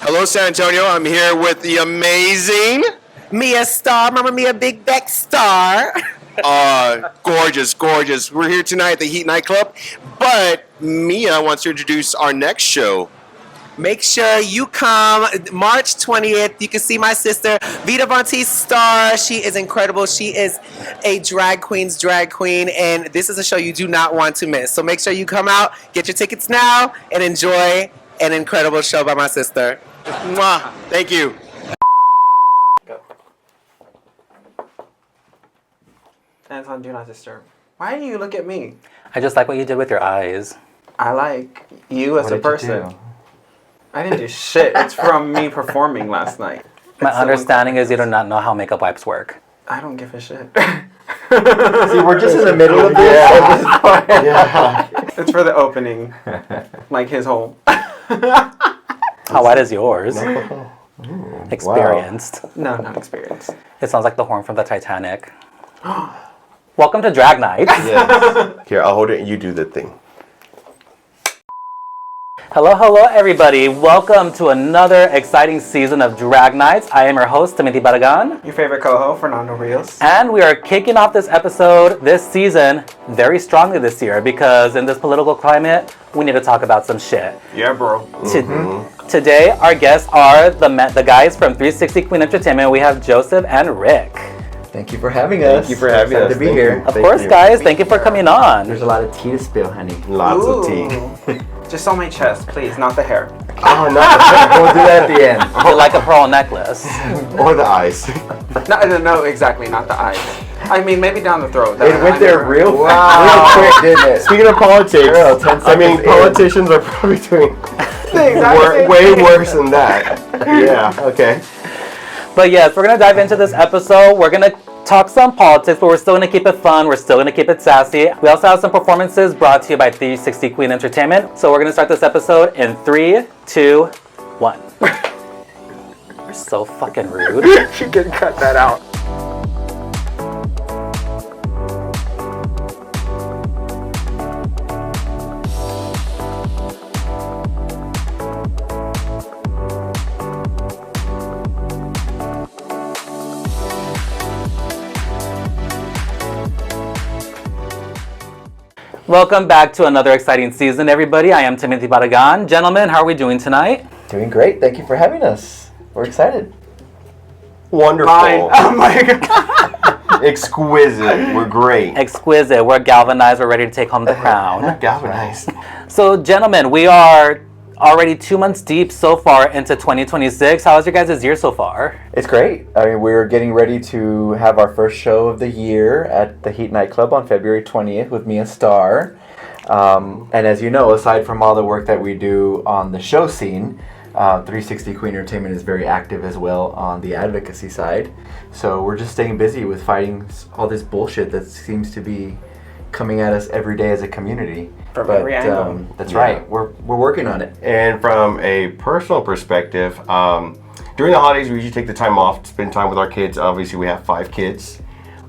Hello, San Antonio. I'm here with the amazing Mia Starr. Remember Mia Big Back Starr? gorgeous. We're here tonight at the Heat nightclub, but Mia wants to introduce our next show. Make sure you come March 20th. You can see my sister, Vita Vontae Starr. She is incredible. She is a drag queen's drag queen, and this is a show you do not want to miss. So make sure you come out, get your tickets now, and enjoy an incredible show by my sister. Mwah. Thank you. Anton, do not disturb. Why do you look at me? I just like what you did with your eyes. I like you as a person. I didn't do shit. It's from me performing last night. My understanding is you do not know how makeup wipes work. I don't give a shit. See, we're just in the middle of this. Yeah. It's for the opening. Like his whole. How wide is yours? Experienced. Wow. No, not experienced. It sounds like the horn from the Titanic. Welcome to Drag Night. Yes. Here, I'll hold it and you do the thing. Hello, everybody. Welcome to another exciting season of Drag Nights. I am your host, Trinity K Bonet. Your favorite co-host, Fernando Rios. And we are kicking off this episode, this season, very strongly this year because in this political climate, we need to talk about some shit. Yeah, bro. Today, our guests are the guys from 360 Queen Entertainment. We have Joseph and Rick. Thank you for having us. Thank you for having us. To be here. Of course, guys. Thank you for coming on. There's a lot of tea to spill, honey. Lots of tea. Just on my chest, please, not the hair. Oh, no. We'll do that at the end. You like a pearl necklace. Or the eyes. No, exactly, not the eyes. I mean, maybe down the throat. It went there real quick, didn't it? Speaking of politics, Girl, 10 I mean, seconds politicians are probably doing way worse than that. Yeah, okay. But yes, we're going to dive into this episode. We're going to talk some politics, but we're still going to keep it fun. We're still going to keep it sassy. We also have some performances brought to you by 360 Queen Entertainment. So we're going to start this episode in 3, 2, 1. You're so fucking rude. You can cut that out. Welcome back to another exciting season, everybody. I am Trinity K Bonet. Gentlemen, how are we doing tonight? Doing great. Thank you for having us. We're excited. Wonderful. Fine. Oh my god. Exquisite. We're great. Exquisite. We're galvanized. We're ready to take home the crown. Galvanized. So, gentlemen, we are already 2 months deep so far into 2026. How was your guys' year so far? It's great. I mean, we're getting ready to have our first show of the year at the Heat nightclub on February 20th with me and Starr. And as you know, aside from all the work that we do on the show scene, 360 Queen Entertainment is very active as well on the advocacy side. So we're just staying busy with fighting all this bullshit that seems to be coming at us every day as a community. From every angle. That's right. We're working on it. And from a personal perspective, during the holidays, we usually take the time off to spend time with our kids. Obviously, we have 5 kids.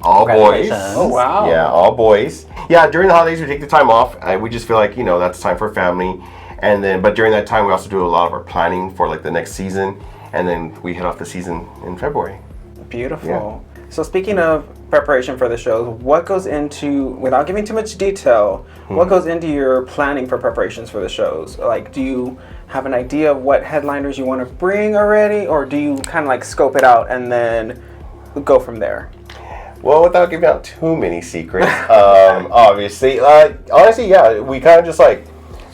All boys. Oh, wow. Yeah, all boys. Yeah, during the holidays, we take the time off. We just feel like, that's time for family. And then, but during that time, we also do a lot of our planning for like the next season. And then we head off the season in February. Beautiful. Yeah. So speaking of preparation for the shows, what goes into, without giving too much detail, what goes into your planning for preparations for the shows? Like, do you have an idea of what headliners you want to bring already? Or do you kind of like scope it out and then go from there? Well, without giving out too many secrets, obviously. Honestly, yeah, we kind of just like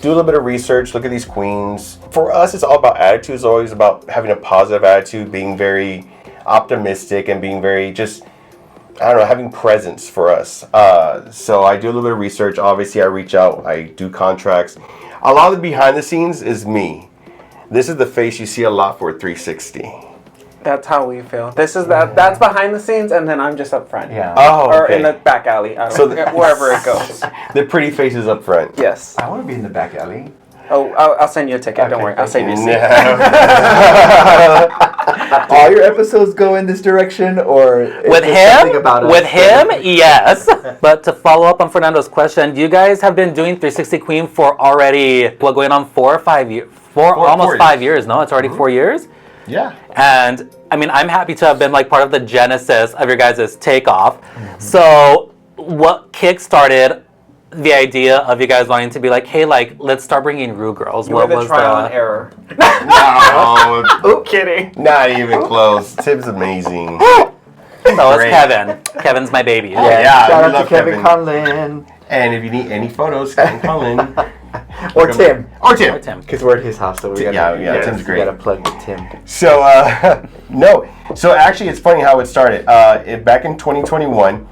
do a little bit of research, look at these queens. For us, it's all about attitude. It's always about having a positive attitude, being very optimistic and being very just, having presence for us. So I do a little bit of research. Obviously, I reach out, I do contracts. A lot of the behind the scenes is me. This is the face you see a lot for 360. That's how we feel. This is that's behind the scenes, and then I'm just up front. Yeah. Oh, okay. Or in the back alley. I don't know, wherever it goes. The pretty faces up front. Yes. I want to be in the back alley. Oh, I'll send you a ticket. Don't worry. I'll save you a seat. all your episodes go in this direction, or is With there something him, about us with him, that- yes. But to follow up on Fernando's question, you guys have been doing 360 Queen for already going on 4 or 5 years, almost 4 5 years. No, it's already 4 years. Yeah. And I mean, I'm happy to have been like part of the genesis of your guys' takeoff. So, what kickstarted the idea of you guys wanting to be like, hey, like, let's start bringing Rue girls? You were the trial and error. No, Oh, kidding. not even close. Tim's amazing. So it's Great. Kevin. Kevin's my baby. Yeah, Shout we out love to Kevin Kevin. Conlin And if you need any photos, Kevin Cullen. or Tim, Or Tim. Or Tim. because we're at his house, so we gotta, Yeah, Tim's great. We gotta plug with Tim. So, no. So, actually, it's funny how it started. Back in 2021,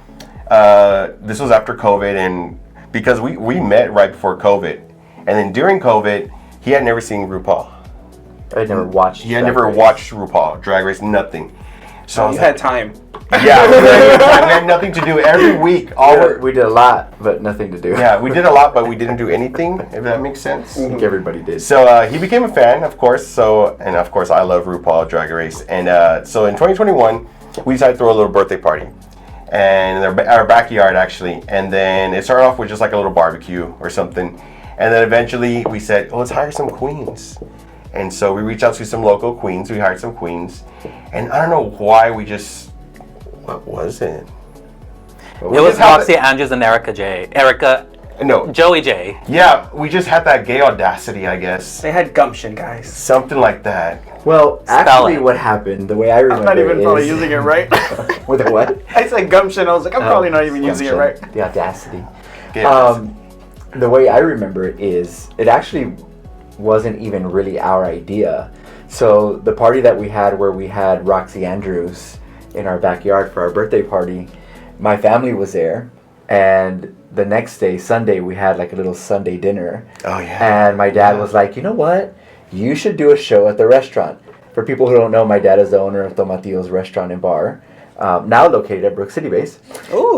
this was after COVID, and because we met right before COVID. And then during COVID, he had never seen RuPaul. I never watched. He had Drag never Race. watched RuPaul, Drag Race, nothing. So I was You like, had time. yeah, we had nothing to do every week. We did a lot, but nothing to do. Yeah, we did a lot, but we didn't do anything, if that makes sense. I think everybody did. So he became a fan, of course. And of course, I love RuPaul Drag Race. And so in 2021, we decided to throw a little birthday party, and in our backyard actually. And then it started off with just like a little barbecue or something. And then eventually we said, oh, let's hire some queens. And so we reached out to some local queens. We hired some queens, and I don't know why we just. What was it? It was Roxy Andrews and Erica J. No. Joey J. Yeah, we just had that gay audacity, I guess. They had gumption, guys. Something like that. Well, Spell actually, it. what happened, the way I remember I'm not even it probably is- using it right. With a what? I said gumption. I was like, I'm probably not even using it right. The audacity. Gay audacity. The way I remember it is, it actually wasn't even really our idea. So the party that we had, where we had Roxy Andrews in our backyard for our birthday party, my family was there, and the next day, Sunday, we had like a little Sunday dinner. Oh yeah. And my dad was like, you know what? You should do a show at the restaurant. For people who don't know, my dad is the owner of Tomatillo's Restaurant and Bar, now located at Brook City Base. Ooh.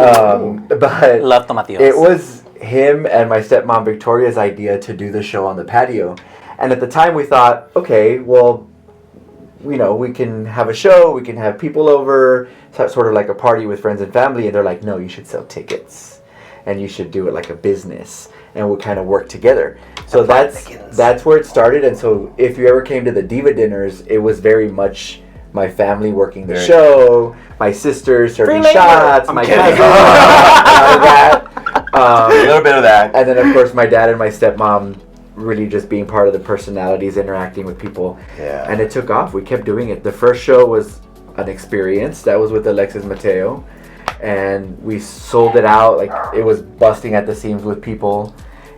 But Love Tomatillos. it was him and my stepmom Victoria's idea to do the show on the patio. And at the time we thought, okay, well, you know, we can have a show, we can have people over, sort of like a party with friends and family. And they're like, no, you should sell tickets. And you should do it like a business. And we'll kind of work together. So that's where it started. And so if you ever came to the Diva dinners, it was very much my family working the show, my sisters serving labor. shots, I'm my kidding. cousins, all of that. A little bit of that. And then, of course, my dad and my stepmom really just being part of the personalities, interacting with people. Yeah. And it took off. We kept doing it. The first show was an experience. That was with Alexis Mateo. And we sold it out. Like, it was busting at the seams with people.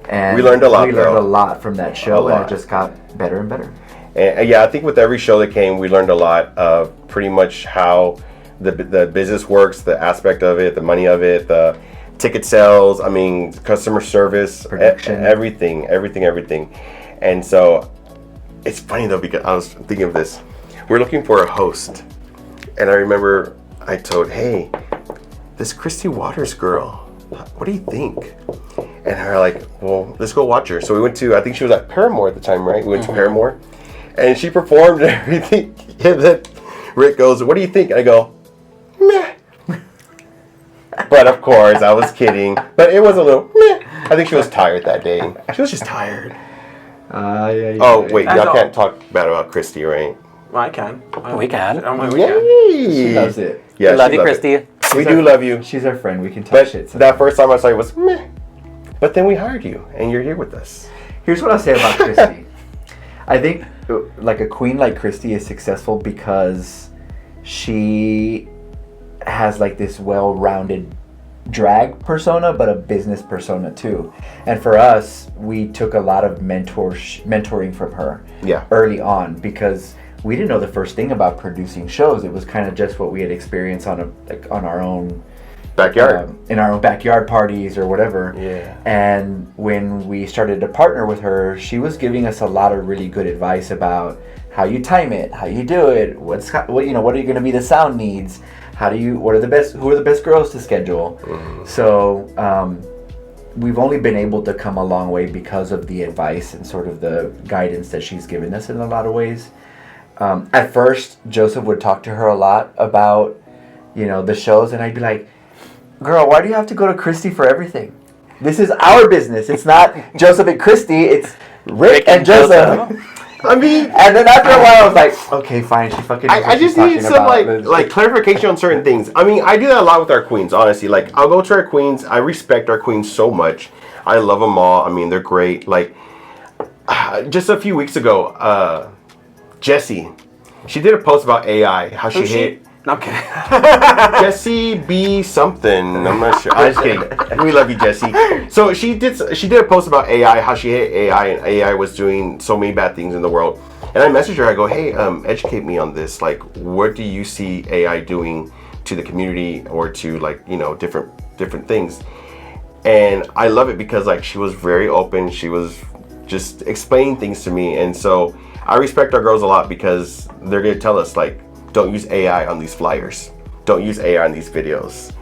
And We learned a lot, We learned though. a lot from that show. A And lot. it just got better and better. And yeah, I think with every show that came, we learned a lot of pretty much how the business works, the aspect of it, the money of it, the ticket sales, I mean, customer service, Production. everything. And so it's funny though, because I was thinking of this. We're looking for a host. And I remember I told, hey, this Christy Waters girl, what do you think? And her like, well, let's go watch her. So we went to, I think she was at Paramore at the time, right? We went to Paramore. And she performed and everything. And then Rick goes, what do you think? And I go, meh. But of course, I was kidding. But it was a little meh. I think she was tired that day. She was just tired. Oh, wait, That's y'all all. can't talk bad about Christy, right? Well, I can. We can. We can. She loves it. Yeah, We love she you, loved it. Christy. We do love you. She's our friend. We can talk But shit. that first time I saw you was meh. But then we hired you, and you're here with us. Here's what I'll say about Christy. I think like a queen like Christy is successful because she has like this well-rounded drag persona, but a business persona too. And for us, we took a lot of mentoring from her Yeah. early on because we didn't know the first thing about producing shows. It was kind of just what we had experienced on our own Backyard. in our own backyard parties or whatever. Yeah. And when we started to partner with her, she was giving us a lot of really good advice about how you time it, how you do it, what are you going to be the sound needs, who are the best girls to schedule. So we've only been able to come a long way because of the advice and sort of the guidance that she's given us in a lot of ways. At first, Joseph would talk to her a lot about, the shows, and I'd be like, girl, why do you have to go to Christy for everything? This is our business. It's not Joseph and Christy. It's Rick and Joseph. I mean, and then after a while, I was like, okay, fine. She fucking. I just need some like clarification on certain things. I mean, I do that a lot with our queens. Honestly, like I'll go to our queens. I respect our queens so much. I love them all. I mean, they're great. Like just a few weeks ago, Jessie, she did a post about AI. How she hit. No, I'm kidding. Jessie B something. I'm not sure. I'm just kidding. We love you, Jessie. So she did a post about AI, how she hit AI, and AI was doing so many bad things in the world. And I messaged her. I go, hey, educate me on this. Like, what do you see AI doing to the community or to different things? And I love it because like she was very open. She was just explaining things to me, and so I respect our girls a lot because they're gonna tell us like, don't use AI on these flyers. Don't use AI on these videos.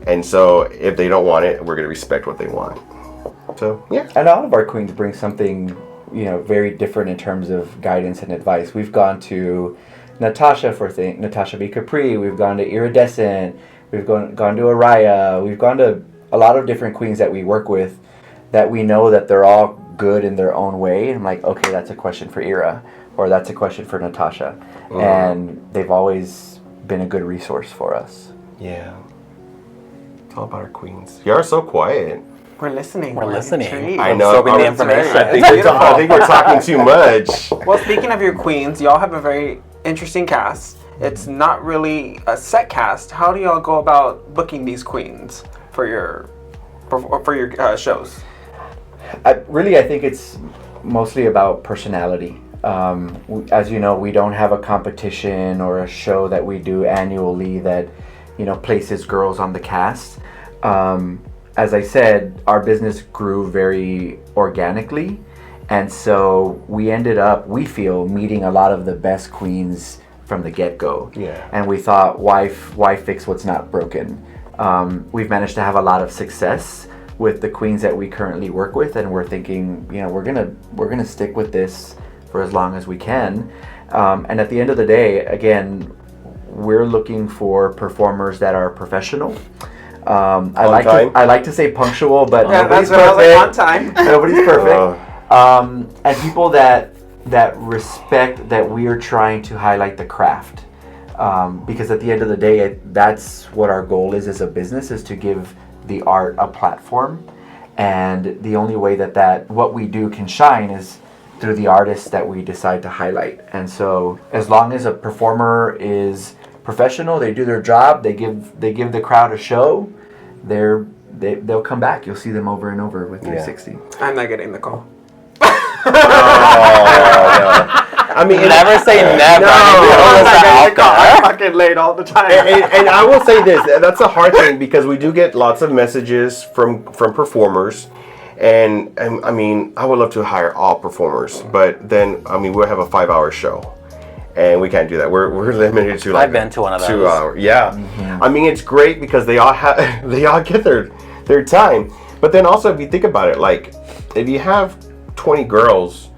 And so if they don't want it, we're going to respect what they want. So, yeah. And all of our queens bring something, very different in terms of guidance and advice. We've gone to Natasha Natasha B. Capri. We've gone to Iridescent. We've gone to Araya. We've gone to a lot of different queens that we work with that we know that they're all good in their own way. And I'm like, okay, that's a question for Ira. Or that's a question for Natasha. And they've always been a good resource for us. Yeah. It's all about our queens. You are so quiet. We're listening. We're listening. I know. Absorbing the information. I think we're talking too much. Well, speaking of your queens, y'all have a very interesting cast. It's not really a set cast. How do y'all go about booking these queens for your shows? I think it's mostly about personality. As you know, we don't have a competition or a show that we do annually that, places girls on the cast. As I said, our business grew very organically. And so we ended up, we feel, meeting a lot of the best queens from the get-go. Yeah. And we thought, why fix what's not broken? We've managed to have a lot of success with the queens that we currently work with. And we're thinking, we're gonna stick with this for as long as we can. And at the end of the day, again, we're looking for performers that are professional. I like to say punctual, but nobody's perfect. On time. Nobody's perfect. And people that respect that we are trying to highlight the craft. Because at the end of the day, that's what our goal is as a business, is to give the art a platform. And the only way that what we do can shine is through the artists that we decide to highlight. And so as long as a performer is professional, they do their job, they give the crowd a show, they'll come back. You'll see them over and over with 360. Yeah. I'm not getting the call. I mean, never say never. I'm fucking late all the time. And I will say this, that's a hard thing because we do get lots of messages from performers. And I mean, I would love to hire all performers, but then, we'll have a 5-hour show. And we can't do that. We're limited to like I've been to one of those. 2 hours. Yeah. Mm-hmm. I mean, it's great because they all get their time. But then also, if you think about it, like if you have 20 girls,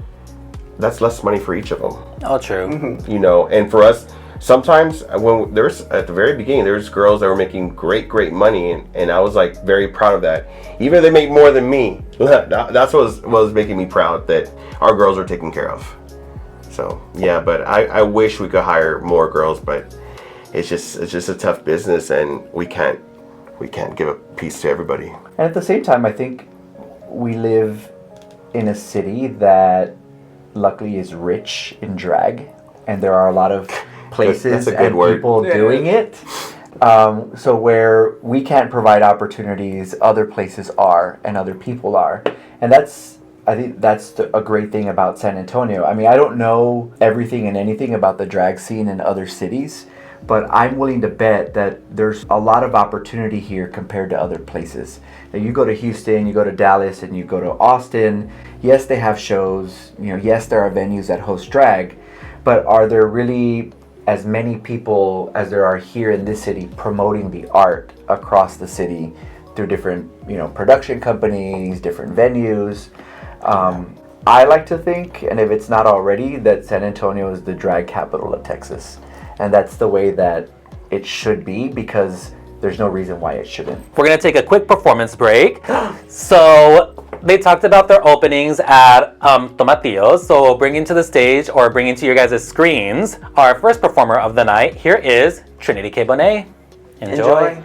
that's less money for each of them. Oh, true. Mm-hmm. And for us, sometimes when there's at the very beginning, there's girls that were making great money, and I was like very proud of that. Even if they make more than me, that's what was making me proud that our girls are taken care of. So yeah, but I wish we could hire more girls, but it's just a tough business, and we can't give a piece to everybody. And at the same time, I think we live in a city that luckily is rich in drag, and there are a lot of places and people doing it. So where we can't provide opportunities, other places are, and other people are, and I think that's a great thing about San Antonio. I mean, I don't know everything and anything about the drag scene in other cities, but I'm willing to bet that there's a lot of opportunity here compared to other places. Now, you go to Houston, you go to Dallas, and you go to Austin. Yes, they have shows. Yes, there are venues that host drag, but are there really as many people as there are here in this city promoting the art across the city through different, production companies, different venues? I like to think, and if it's not already, that San Antonio is the drag capital of Texas. And that's the way that it should be, because there's no reason why it shouldn't. We're going to take a quick performance break. So they talked about their openings at Tomatillos. So bringing to the stage, or bringing to your guys' screens, our first performer of the night. Here is Trinity K Bonet. Enjoy.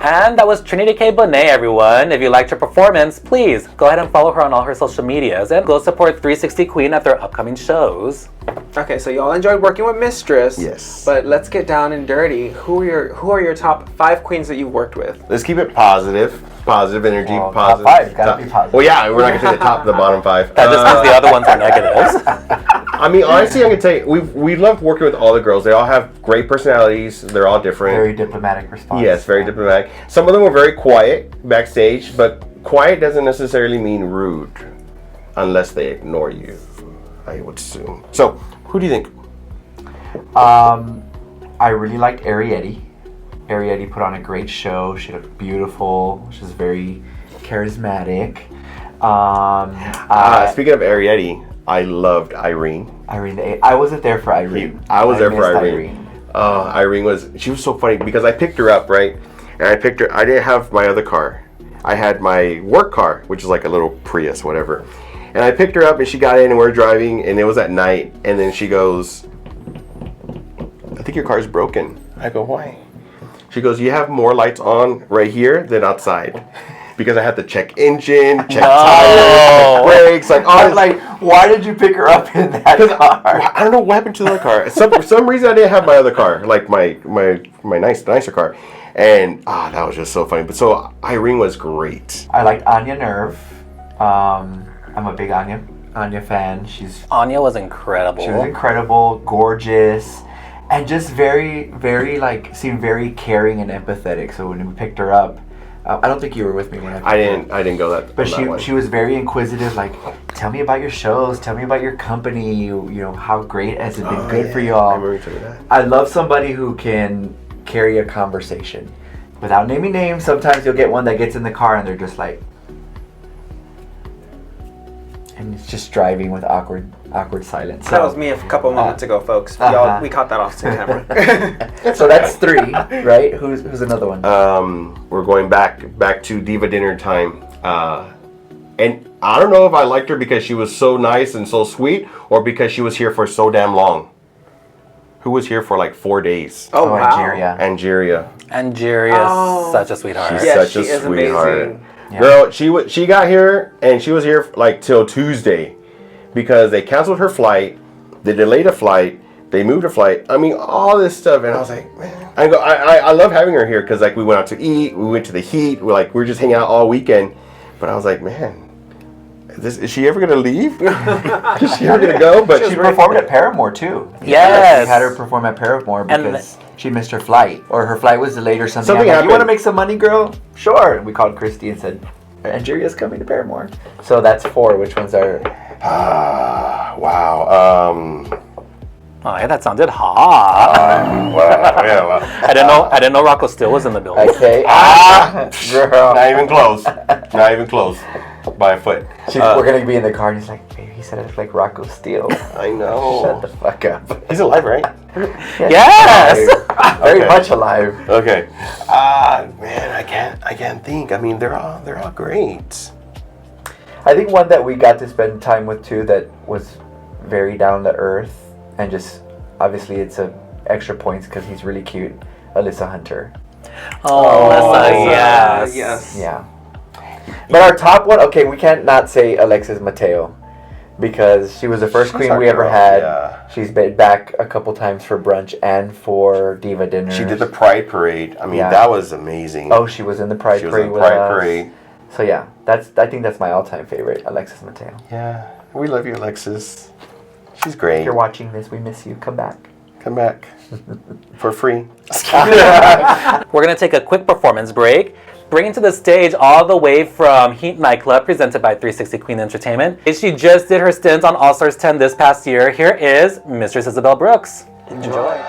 And that was Trinity K Bonet, everyone. If you liked her performance, please go ahead and follow her on all her social medias and go support 360 Queen at their upcoming shows. Okay, so y'all enjoyed working with Mistress. Yes. But let's get down and dirty. Who are your top 5 queens that you've worked with? Let's keep it positive. Positive energy. Well, positive. top 5, gotta be positive. Well, yeah, we're not gonna say the top, the bottom 5. That just means the other ones are negatives. I mean, honestly, I can tell you, we love working with all the girls. They all have great personalities. They're all different. Very diplomatic response. Yes, very diplomatic. Some of them were very quiet backstage, but quiet doesn't necessarily mean rude, unless they ignore you, I would assume. So, who do you think? I really liked Arietti. Arietti put on a great show. She looked beautiful. She was very charismatic. Speaking of Arietti, I loved Irene. I wasn't there for Irene. I was there for missed Irene. Irene she was so funny because I picked her up, right? And I didn't have my other car. I had my work car, which is like a little Prius, whatever. And I picked her up and she got in and we're driving and it was at night. And then she goes, I think your car's broken. I go, why? She goes, you have more lights on right here than outside. Because I had to check engine, check tires, brakes, I was like, why did you pick her up in that car? I don't know what happened to the other car. For some reason, I didn't have my other car, like my nicer car, and that was just so funny. But so Irene was great. I liked Anya Nerve. I'm a big Anya fan. Anya was incredible. She was incredible, gorgeous, and just very, very seemed very caring and empathetic. So when we picked her up. I don't think you were with me when I didn't go that. But she was very inquisitive. Like, tell me about your shows. Tell me about your company. You know how great has it been good for y'all. I remember you told me that. I love somebody who can carry a conversation without naming names. Sometimes you'll get one that gets in the car and they're just like, and it's just driving with awkward silence. That was me a couple moments ago, folks. Y'all, we caught that off camera. So that's 3, right? Who's another one? We're going back to Diva Dinner Time. And I don't know if I liked her because she was so nice and so sweet, or because she was here for so damn long. Who was here for like 4 days? Oh, wow. Angeria. Angeria is such a sweetheart. She's Yes, such she a is sweetheart. amazing. Yeah. Girl, she got here and she was here like till Tuesday because they canceled her flight, they delayed a flight, they moved her flight. I mean, all this stuff, and I was like, man, I love having her here because like we went out to eat, we went to the heat, we're just hanging out all weekend. But I was like, man, is she ever gonna leave? Is she ever gonna go? But she performed at Paramore too. Yes. We had her perform at Paramore And because she missed her flight, or her flight was delayed or something. Something I'm like, happened. You want to make some money, girl? Sure. And we called Christy and said, Angeria's coming to Paramore. So that's 4. Which ones are? wow. Oh, yeah, that sounded hot. Well. I didn't know Rocco Still was in the building. Okay. Girl. Not even close. Not even close. By a foot. We're gonna be in the car, and he's like, "Baby, he said it's like Rocco Steele." I know. Shut the fuck up. He's alive, right? Yes. Very Okay. much alive. Okay. Man, I can't think. I mean, they're all great. I think one that we got to spend time with too that was very down to earth, and just obviously it's a extra points because he's really cute. Alyssa Hunter. Oh, Alyssa, yes. Yes. Yeah. But our top one, okay, we can't not say Alexis Mateo because she was the first queen our we ever girl, had. yeah. She's been back a couple times for brunch and for Diva Dinner. She did the Pride Parade. I mean, Yeah. that was amazing. Oh, she was in the Pride She was Parade in the with Pride us. Parade. So yeah, I think that's my all-time favorite, Alexis Mateo. Yeah, we love you, Alexis. She's If great. you're watching this, we miss you. Come back. Come back for free. We're going to take a quick performance break. Bringing to the stage all the way from Heat Nightclub, presented by 360 Queen Entertainment. She just did her stint on All Stars 10 this past year. Here is Mistress Isabelle Brooks. Enjoy.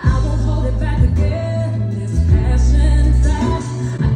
I won't hold it back again. This passion fast.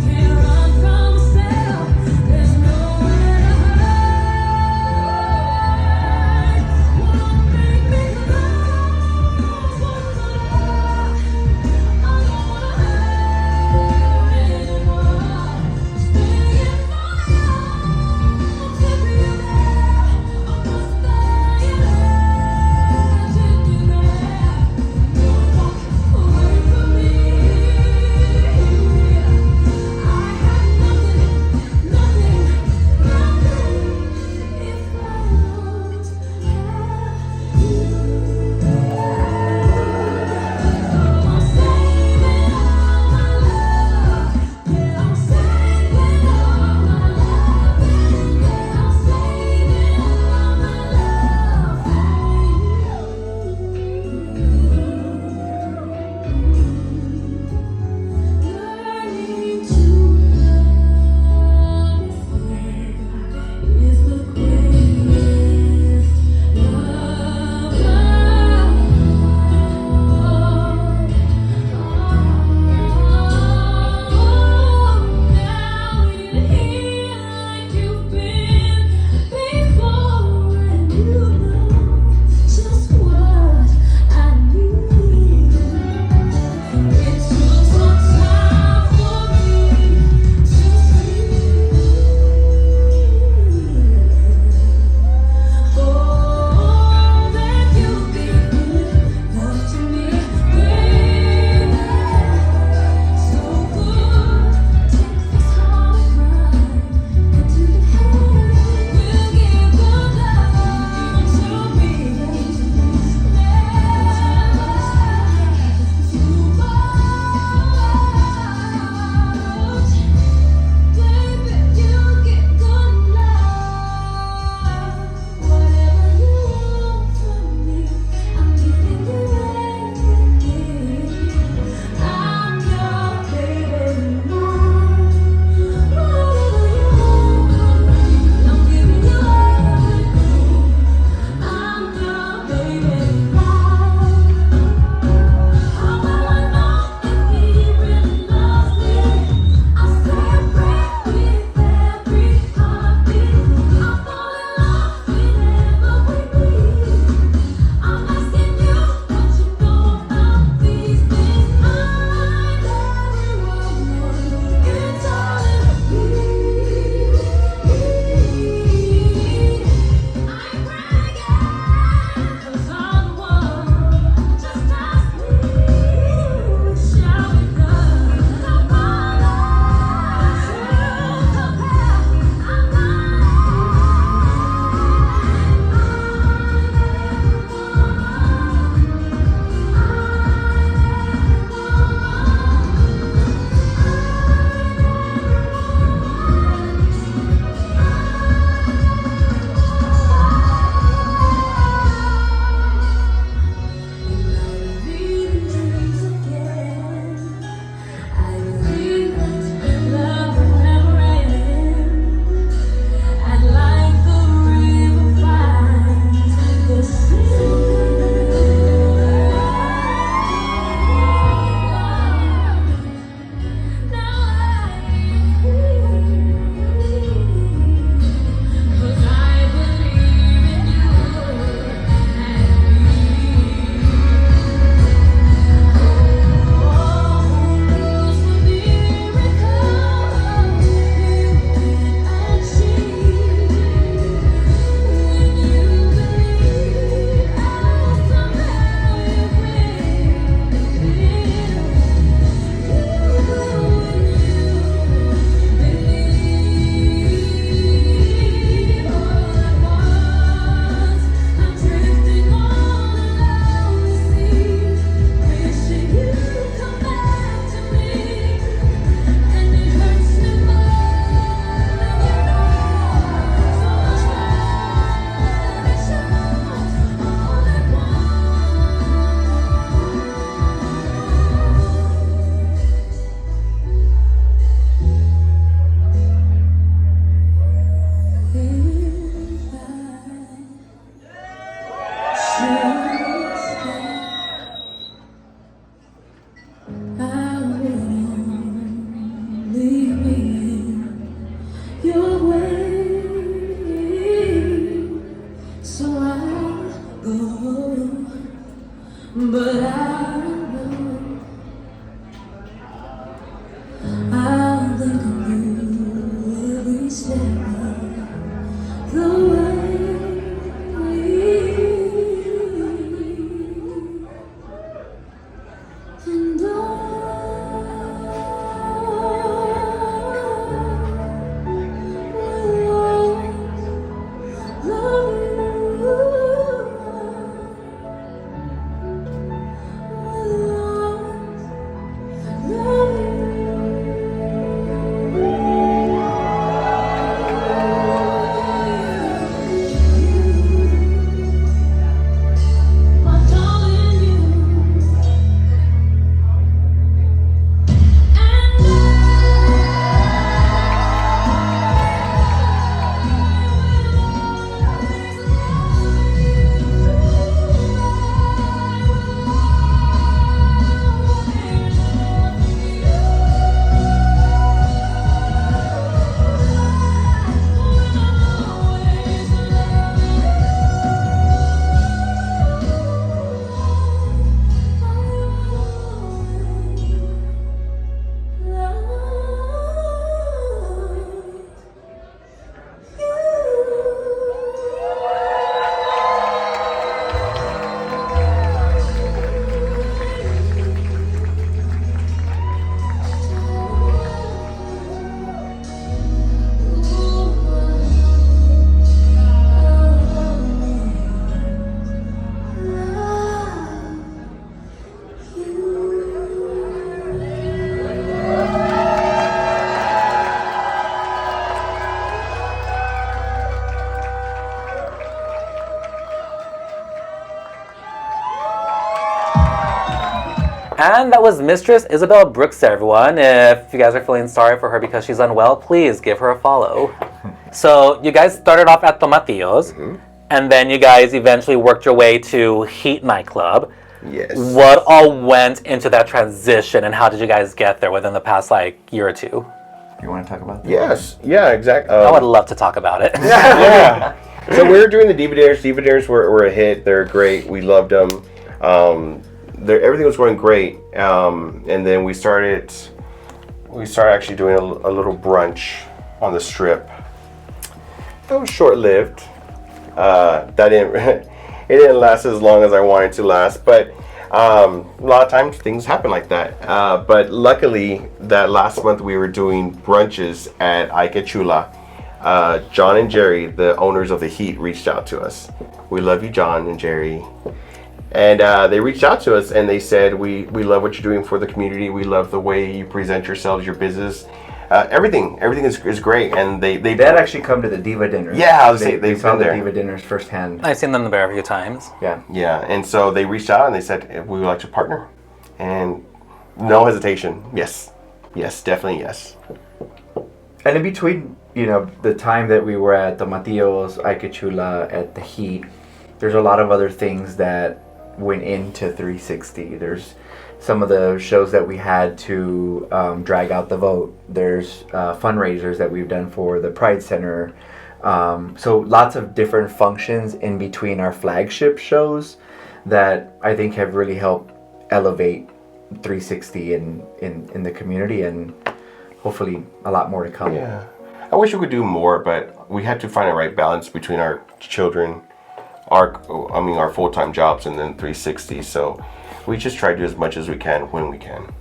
but I know I'll think of you every step of the way. And And that was Mistress Isabelle Brooks, everyone. If you guys are feeling sorry for her because she's unwell, please give her a follow. So you guys started off at Tomatillos, and then you guys eventually worked your way to Heat nightclub. Yes. What all went into that transition, and how did you guys get there within the past year or two? You want to talk about that? Yes. Yeah, exactly. I would love to talk about it. Yeah. So we were doing the Diva Dinners. Diva Dinners were a hit. They're great. We loved them. Everything was going great. And then we started actually doing a little brunch on the strip. It was short-lived. That didn't it didn't last as long as I wanted to last, but a lot of times things happen like that. But luckily, that last month we were doing brunches at Ike Chula. John and Jerry, the owners of the Heat, reached out to us. We love you, John and Jerry. And they reached out to us and they said, we love what you're doing for the community. We love the way you present yourselves, your business. Everything is great. And they had actually come to the Diva Dinners. Yeah, I was saying they've saw been the there. Diva Dinners firsthand. I've seen them there a few times. Yeah. Yeah, and so they reached out and they said, we would like to partner. And no hesitation. Yes, definitely yes. And in between, the time that we were at Tomatillos, Ike Chula, at the Heat, there's a lot of other things that went into 360. There's some of the shows that we had to drag out the vote. There's fundraisers that we've done for the Pride Center. So lots of different functions in between our flagship shows that I think have really helped elevate 360 in the community, and hopefully a lot more to come. Yeah. I wish we could do more, but we had to find a right balance between our children, our full-time jobs, and then 360. So we just try to do as much as we can when we can.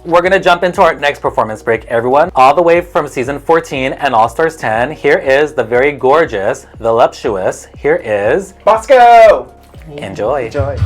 We're going to jump into our next performance break, everyone. All the way from season 14 and All Stars 10, here is the very gorgeous, the Lushious. Here is Bosco! Enjoy. Enjoy.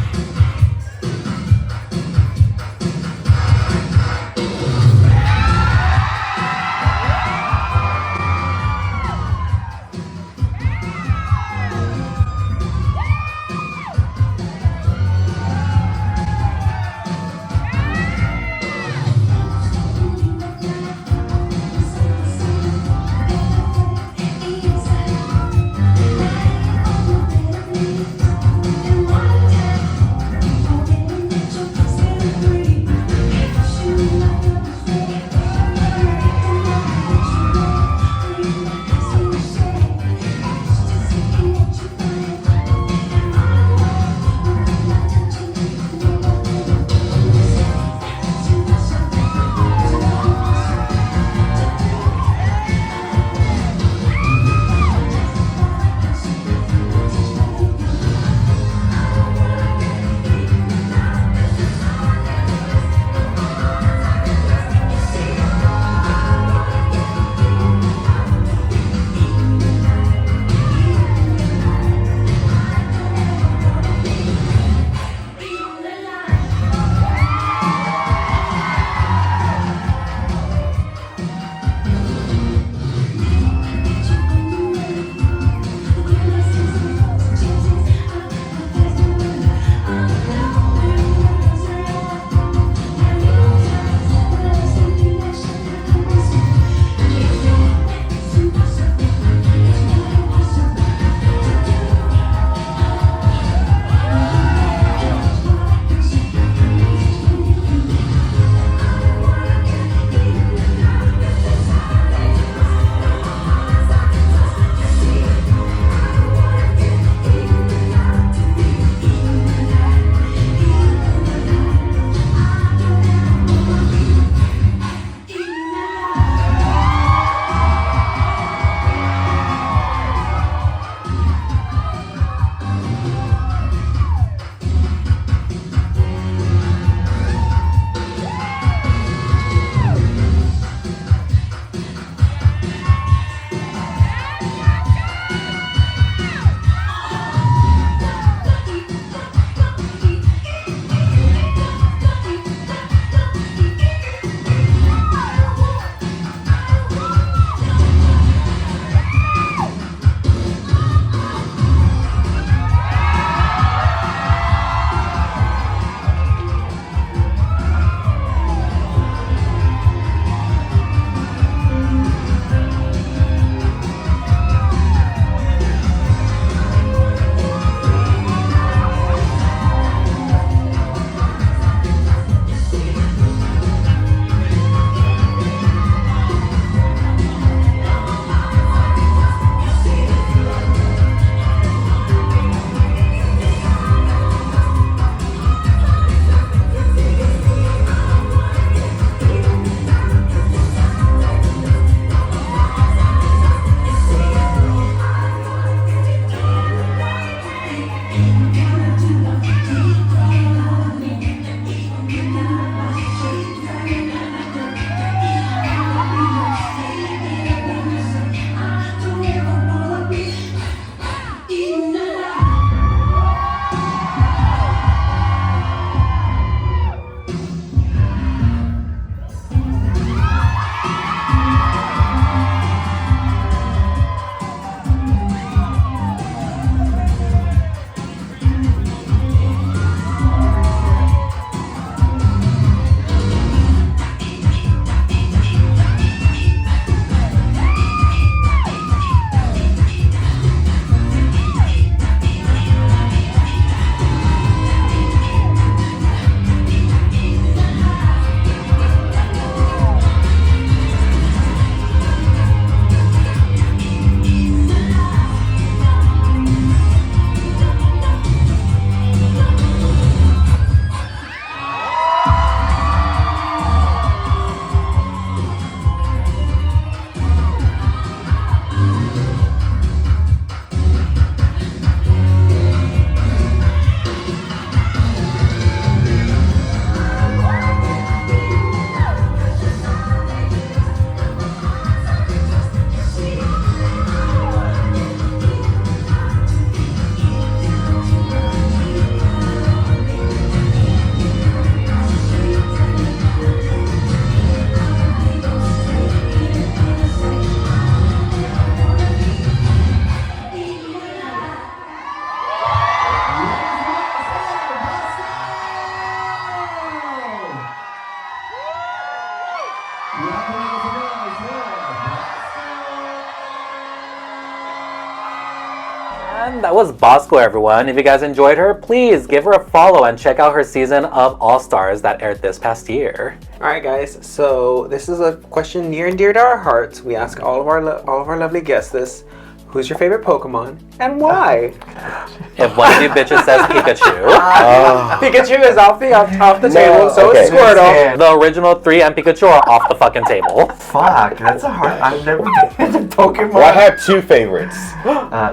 that was Bosco, everyone. If you guys enjoyed her, please give her a follow and check out her season of All Stars that aired this past year. All right, guys. So this is a question near and dear to our hearts. We ask all of our lovely guests this: who's your favorite Pokemon and why? If one of you bitches says Pikachu, Pikachu is off the table. So is Squirtle. the original 3 and Pikachu are off the fucking table. Fuck, that's a hard. I've never been into Pokemon. Well, I have 2 favorites.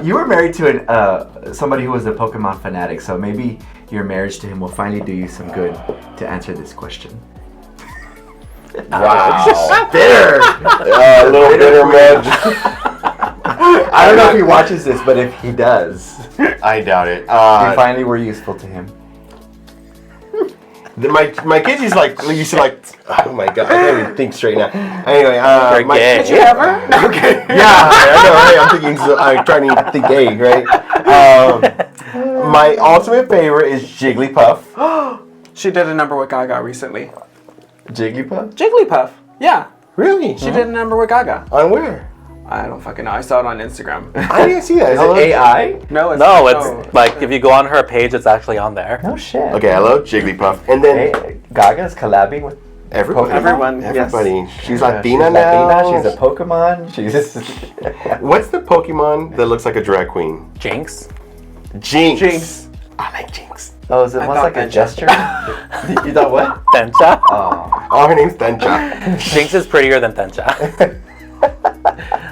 You were married to somebody who was a Pokemon fanatic, so maybe your marriage to him will finally do you some good to answer this question. Wow. Bitter. A little bitter man. I don't know if he watches this, but if he does, I doubt it. we finally were useful to him. My kids used to like, oh my god, I can't even think straight now. Anyway, You're gay. Did you ever? Okay. Yeah, I know, right? I'm thinking, I'm trying to think gay, right? My ultimate favorite is Jigglypuff. She did a number with Gaga recently. Jigglypuff? Jigglypuff. Yeah. Really? She did a number with Gaga. On where? I don't fucking know. I saw it on Instagram. I didn't see that. Is Is it it AI? No, it's No, it's like if you go on her page, it's actually on there. No shit. Okay, I love Jigglypuff. And then Hey, Gaga's collabing with everybody. Everyone, yes. Everybody. She's she's Latina now. She's a Pokemon. She's What's the Pokemon that looks like a drag queen? Jinx. Jinx. Jinx. I like Jinx. oh, is it I almost thought like a Tencha. gesture? You thought what? Tencha. Oh, Oh, her name's Tencha. Jinx is prettier than Tencha.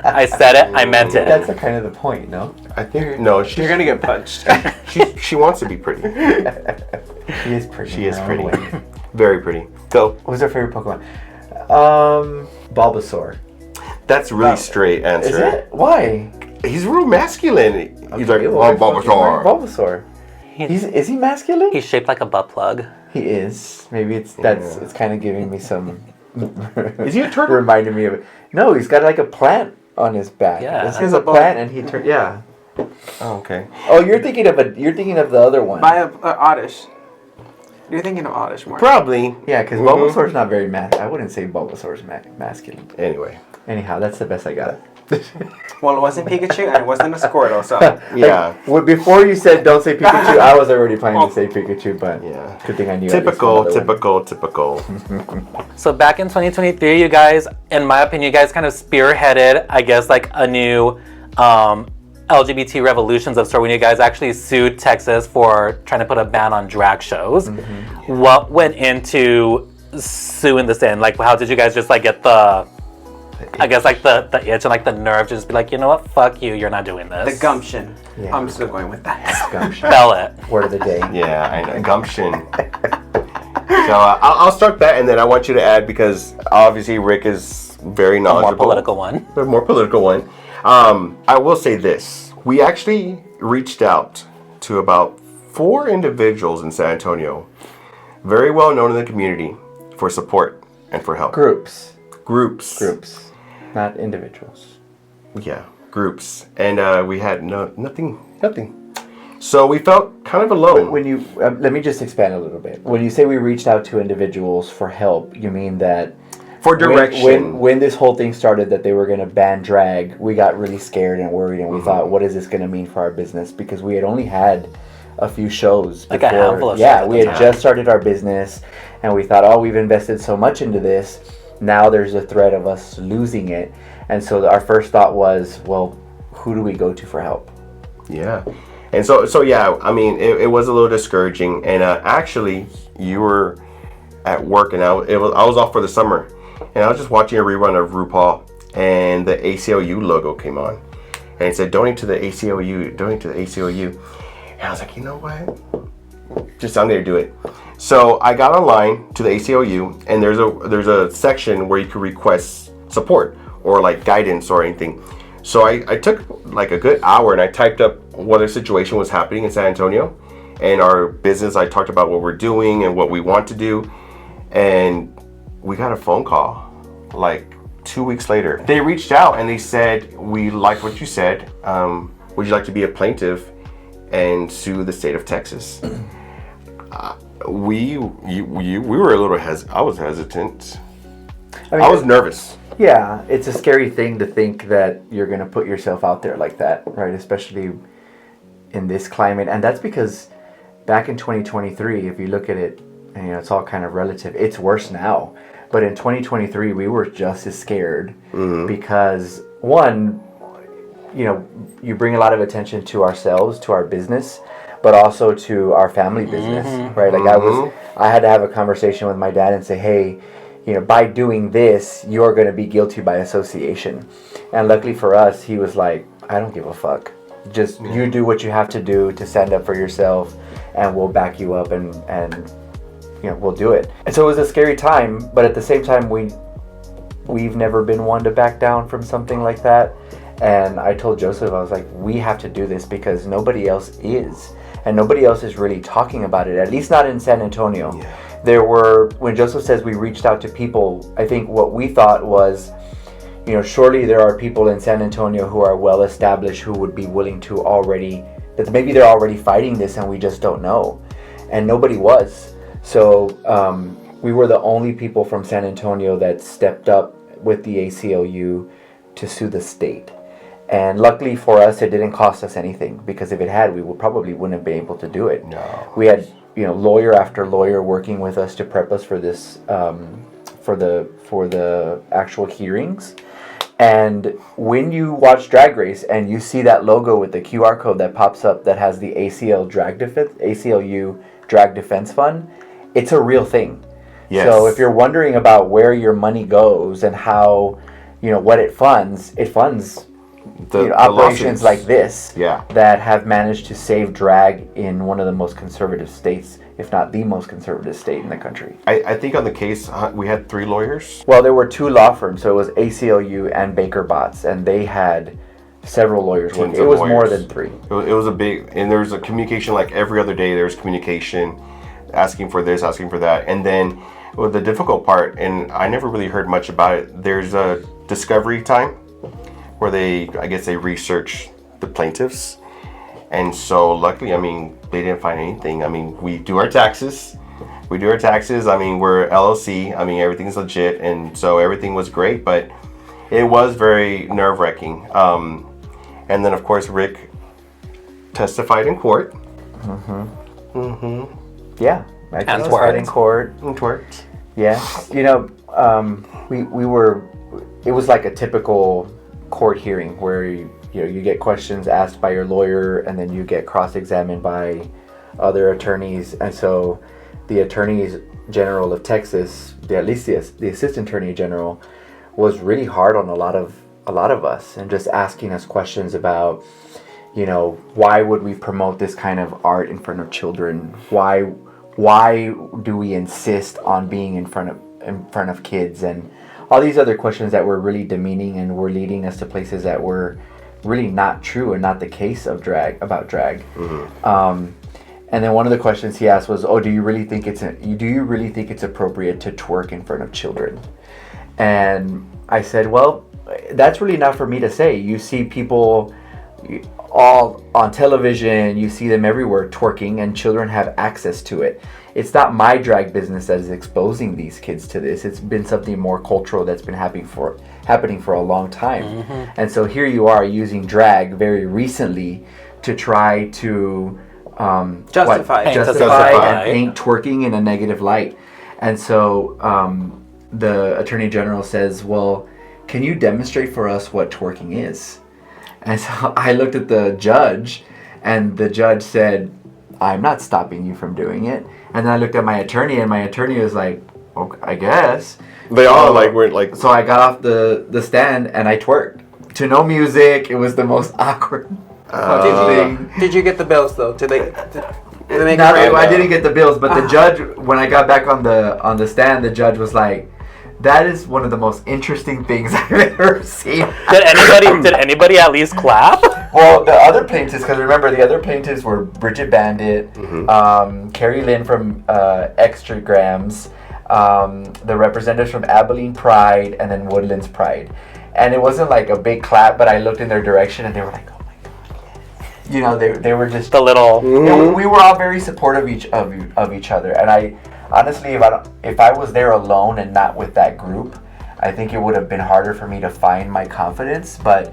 I said it, I meant it. that's kind of the point, no? I think no. You're gonna get punched. She wants to be pretty. She is pretty. She is in her pretty. own way. Very pretty. Go. What's her favorite Pokemon? Bulbasaur. That's a really straight answer. Is it? Why? He's real masculine. He's like, Well, oh, fucking Bulbasaur. Bulbasaur. Is he masculine? He's shaped like a butt plug. He is. Maybe it's kind of giving me some. Is he a turtle? Reminding me of it. No, he's got like a plant on his back. Yeah. This is a plant, and he turned. Yeah. Oh, okay. Oh, you're thinking of the other one. By Oddish. You're thinking of Oddish more. Probably. Yeah, because Bulbasaur's not very I wouldn't say Bulbasaur's masculine. Anyway. Anyhow, that's the best I got. Well, it wasn't Pikachu and it wasn't a Squirtle, so. Yeah. Well, before you said don't say Pikachu, I was already planning to say Pikachu, but Yeah. good thing I knew. Typical. at least one other Typical. So back in 2023, you guys, in my opinion, you guys kind of spearheaded, I guess, like a new LGBT revolutions of sort when you guys actually sued Texas for trying to put a ban on drag shows. What went into suing this in? Like, how did you guys just like get the, I guess like the itch and like the nerve to just be like, you know what, fuck you, you're not doing this. The gumption. Yeah. I'm still going with that. Gumption. Spell it. Word of the day. Yeah, I know. Gumption. So I'll start that, and then I want you to add, because obviously Rick is very A more knowledgeable. political one. The more political one. I will say this. We actually reached out to about 4 individuals in San Antonio, very well known in the community, for support and for help. Groups, not individuals. Yeah, groups. And we had nothing. So we felt kind of alone. When you let me just expand a little bit. When you say we reached out to individuals for help, you mean that For direction. when this whole thing started that they were going to ban drag, we got really scared and worried, and we thought, what is this going to mean for our business? Because we had only had a few shows Like a before. handful of shows Yeah, at we the had time. just started our business, and we thought, we've invested so much into this. Now there's a threat of us losing it, and so our first thought was, well, who do we go to for help? Yeah. And so yeah, I mean, it was a little discouraging. And actually, you were at work, and I was off for the summer. And I was just watching a rerun of RuPaul, and the ACLU logo came on. And it said, donate to the ACLU, donate to the ACLU. And I was like, you know what? I'm going to do it. So I got online to the ACLU, and there's a section where you can request support or like guidance or anything. So I took like a good hour, and I typed up what a situation was happening in San Antonio and our business. I talked about what we're doing and what we want to do. And we got a phone call like 2 weeks later. They reached out and they said, we liked what you said. Would you like to be a plaintiff and sue the state of Texas? We were a little I was hesitant. I was nervous. Yeah, it's a scary thing to think that you're going to put yourself out there like that, right? Especially in this climate, and that's because back in 2023, if you look at it, and it's all kind of relative, it's worse now. But in 2023, we were just as scared because one, you bring a lot of attention to ourselves, to our business, but also to our family business, right? Like I had to have a conversation with my dad and say, hey, by doing this, you're going to be guilty by association. And luckily for us, he was like, I don't give a fuck. Just you do what you have to do to stand up for yourself, and we'll back you up, and we'll do it. And so it was a scary time, but at the same time, we've never been one to back down from something like that. And I told Joseph, I was like, we have to do this because nobody else is. And nobody else is really talking about it, at least not in San Antonio. Yeah. When Joseph says we reached out to people, I think what we thought was, surely there are people in San Antonio who are well established who would be willing to that maybe they're already fighting this and we just don't know. And nobody was. So we were the only people from San Antonio that stepped up with the ACLU to sue the state. And luckily for us, it didn't cost us anything, because if it had, we wouldn't have been able to do it. No. We had, lawyer after lawyer working with us to prep us for this, for the actual hearings. And when you watch Drag Race and you see that logo with the QR code that pops up that has the ACLU Drag Defense Fund, it's a real thing. Yes. So if you're wondering about where your money goes and how, what it funds the operations lawsuits. like this Yeah. that have managed to save drag in one of the most conservative states, if not the most conservative state in the country. I think on the case, we had 3 lawyers. Well, there were 2 law firms, so it was ACLU and Baker Botts, and they had several lawyers working. It was more than 3. It was a big, and there's a communication like every other day. There's communication, asking for this, asking for that, and then the difficult part, and I never really heard much about it. There's a discovery time where they research the plaintiffs, and so luckily, they didn't find anything. We do our taxes. We're LLC. Everything's legit, and so everything was great, but it was very nerve-wracking. And then, of course, Rick testified in court. Yeah, I testified in court. Yes, it was like a typical court hearing where you get questions asked by your lawyer, and then you get cross-examined by other attorneys. And so the Attorney General of Texas, the Assistant Attorney General, was really hard on a lot of us, and just asking us questions about, why would we promote this kind of art in front of children? Why do we insist on being in front of kids, and all these other questions that were really demeaning and were leading us to places that were really not true and not the case about drag. And then one of the questions he asked was, do you really think it's appropriate to twerk in front of children? And I said, well, that's really not for me to say. You see people all on television, you see them everywhere twerking, and children have access to it. It's not my drag business that is exposing these kids to this. It's been something more cultural that's been happening for a long time. And so here you are using drag very recently to try to justify and paint twerking in a negative light. And so the Attorney General says, well, can you demonstrate for us what twerking is? And so I looked at the judge, and the judge said, I'm not stopping you from doing it. And then I looked at my attorney, and my attorney was like, okay, I guess. They all weren't like. So I got off the stand and I twerked to no music. It was the most awkward thing. Did you get the bills though? Did they I didn't get the bills, but the judge, when I got back on the stand, the judge was like, that is one of the most interesting things I've ever seen. Did anybody at least clap? Well, the other plaintiffs, because remember, the other plaintiffs were Bridget Bandit, Carrie Lynn from Extragrams, the representatives from Abilene Pride, and then Woodlands Pride. And it wasn't like a big clap, but I looked in their direction, and they were like, oh my God. You know, they were just... The little... We were all very supportive of each other. And I... Honestly, if I was there alone and not with that group, I think it would have been harder for me to find my confidence. But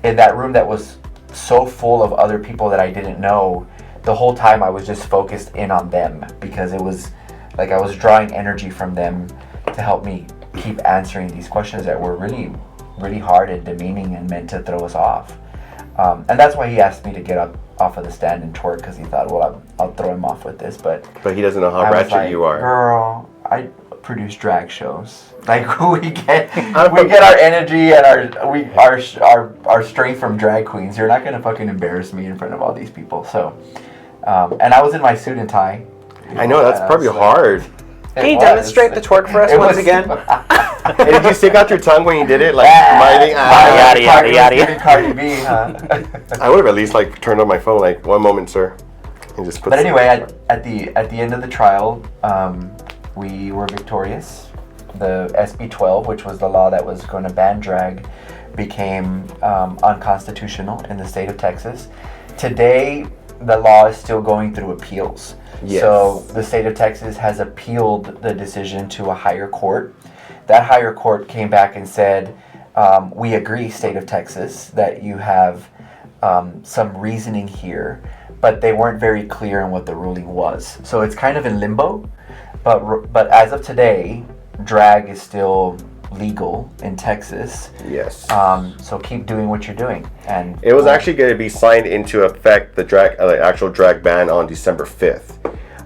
in that room that was so full of other people that I didn't know. The whole time I was just focused in on them because it was like I was drawing energy from them to help me keep answering these questions that were really, really hard and demeaning and meant to throw us off. And that's why he asked me to get up off of the stand and twerk, because he thought, well, I'll throw him off with this. But he doesn't know how I was ratchet like, you are. Girl, I produce drag shows. Like we get our energy and our strength from drag queens. You're not gonna fucking embarrass me in front of all these people. So, and I was in my suit and tie. I know, that's probably hard. Can you demonstrate the twerk for us once again? And did you stick out your tongue when you did it? Like, yada. Cardi B, huh? I would have at least like turned on my phone, like, one moment, sir. And just put But anyway, at the end of the trial, we were victorious. The SB 12, which was the law that was going to ban drag, became unconstitutional in the state of Texas. Today, the law is still going through appeals. Yes. So the state of Texas has appealed the decision to a higher court. That higher court came back and said, we agree, state of Texas, that you have some reasoning here, but they weren't very clear on what the ruling was. So it's kind of in limbo, but as of today, drag is still legal in Texas. Yes. So keep doing what you're doing. And it was actually going to be signed into effect, the actual drag ban, on December 5th.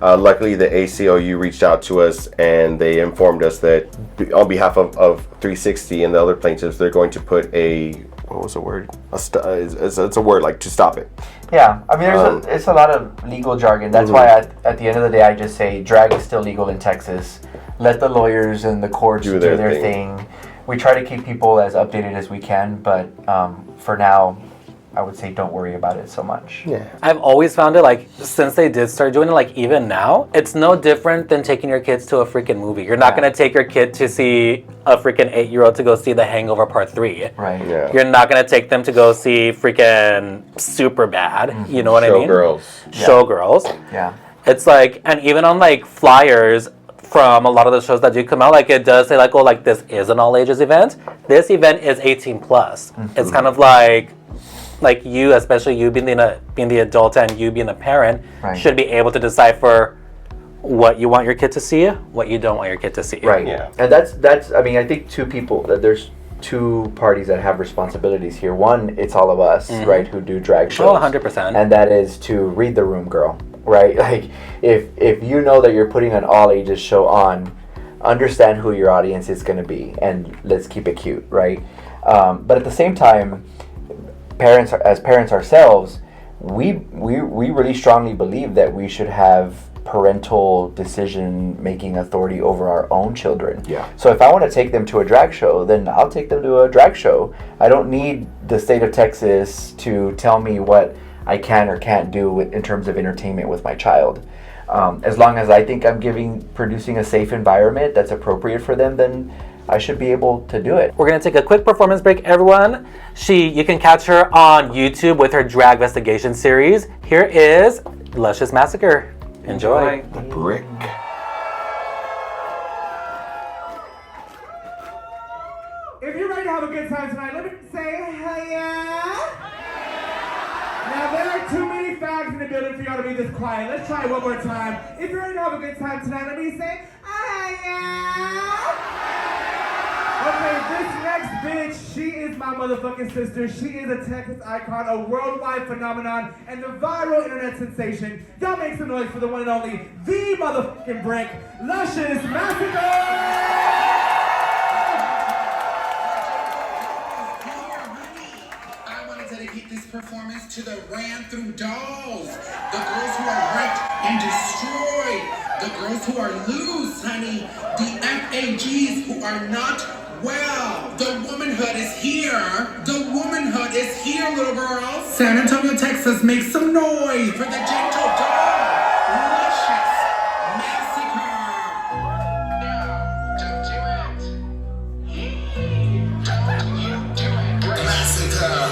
Luckily, the ACLU reached out to us and they informed us that on behalf of 360 and the other plaintiffs, they're going to put what was the word? It's a word, like, to stop it. Yeah, I mean, it's a lot of legal jargon. That's why at the end of the day, I just say drag is still legal in Texas. Let the lawyers and the courts do their thing. We try to keep people as updated as we can, but for now, I would say don't worry about it so much. Yeah. I've always found it, like, since they did start doing it, like, even now, it's no different than taking your kids to a freaking movie. You're not going to take your kid to see a freaking 8-year-old to go see The Hangover Part 3. Right. Yeah. You're not going to take them to go see freaking Superbad. Mm-hmm. You know what I mean? Showgirls. Yeah. It's like, and even on, like, flyers from a lot of the shows that do come out, like, it does say, like, oh, like, this is an all-ages event. This event is 18+. Mm-hmm. It's kind of like you, especially you being the adult and you being a parent, should be able to decipher what you want your kid to see, what you don't want your kid to see. Right. Yeah. And that's I mean, I think there's two parties that have responsibilities here. One, it's all of us, right, who do drag shows. Oh, 100%. And that is to read the room, girl. Right? Like, if you know that you're putting an all ages show on, understand who your audience is going to be, and let's keep it cute, right? But at the same time, parents ourselves, we really strongly believe that we should have parental decision-making authority over our own children. Yeah. So if I want to take them to a drag show, then I'll take them to a drag show. I don't need the state of Texas to tell me what I can or can't do in terms of entertainment with my child. As long as I think I'm producing a safe environment that's appropriate for them, then I should be able to do it. We're going to take a quick performance break, everyone. You can catch her on YouTube with her Drag Investigation series. Here is Lushious Massacre. Enjoy. The brick. If you're ready to have a good time tonight, let me say, hey, yeah. Now, there are too many fags in the building for y'all to be this quiet. Let's try it one more time. If you're ready to have a good time tonight, let me say, hey, yeah. Okay, this next bitch, she is my motherfucking sister. She is a Texas icon, a worldwide phenomenon, and the viral internet sensation. Y'all make some noise for the one and only, the motherfucking brick, Lushious Massacre! Dedicate this performance to the ran through dolls, the girls who are raped and destroyed, the girls who are loose, honey, the FAGs who are not well. The womanhood is here. The womanhood is here, little girls. San Antonio, Texas, make some noise for the gentle doll, Lushious Massacre. No, don't do it. Don't you do it. Massacre.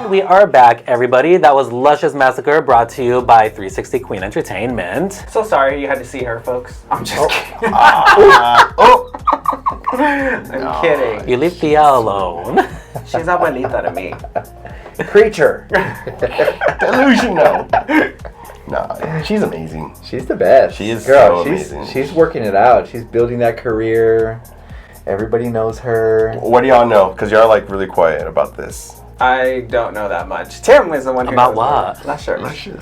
And we are back, everybody. That was Lushious Massacre, brought to you by 360 Queen Entertainment. So sorry you had to see her, folks. I'm just kidding. I'm kidding. You leave Thea alone. She's abuelita to me. Creature. Delusional. No, she's amazing. She's the best. She is Girl, so she's amazing. she's working it out. She's building that career. Everybody knows her. What do y'all know? Because y'all like really quiet about this. I don't know that much. Tim is the one who About knows what? more. Not sure.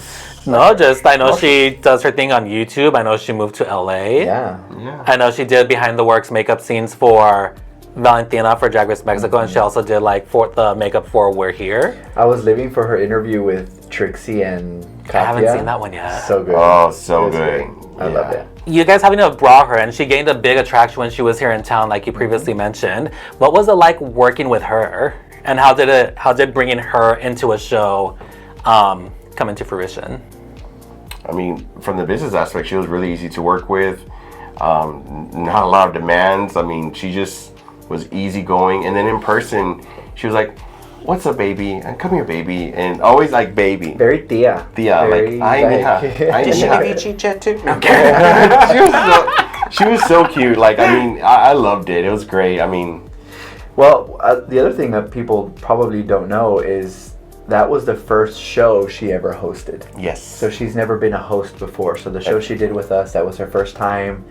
No, just I know she does her thing on YouTube. I know she moved to LA. Yeah. I know she did behind the works makeup scenes for Valentina for Drag Race Mexico, and she also did like for the makeup for We're Here. I was living for her interview with Trixie and Katya. I haven't seen that one yet. So good. Oh, so It was good. great. I loved it. You guys having to brought her, and she gained a big attraction when she was here in town, like you previously mentioned. What was it like working with her, and how did bringing her into a show come into fruition? I mean, from the business aspect, she was really easy to work with. Not a lot of demands. I mean, she just was easygoing. And then in person, she was like, "What's up, baby? And come here, baby." And always like baby. Very Tia. Tia, Very, like, I Did she need her. give you chicha too? No. She was so cute. Like, I mean, I loved it. It was great. I mean, Well, the other thing that people probably don't know is that was the first show she ever hosted. yes. So she's never been a host before. So the show she did with us, that was her first time.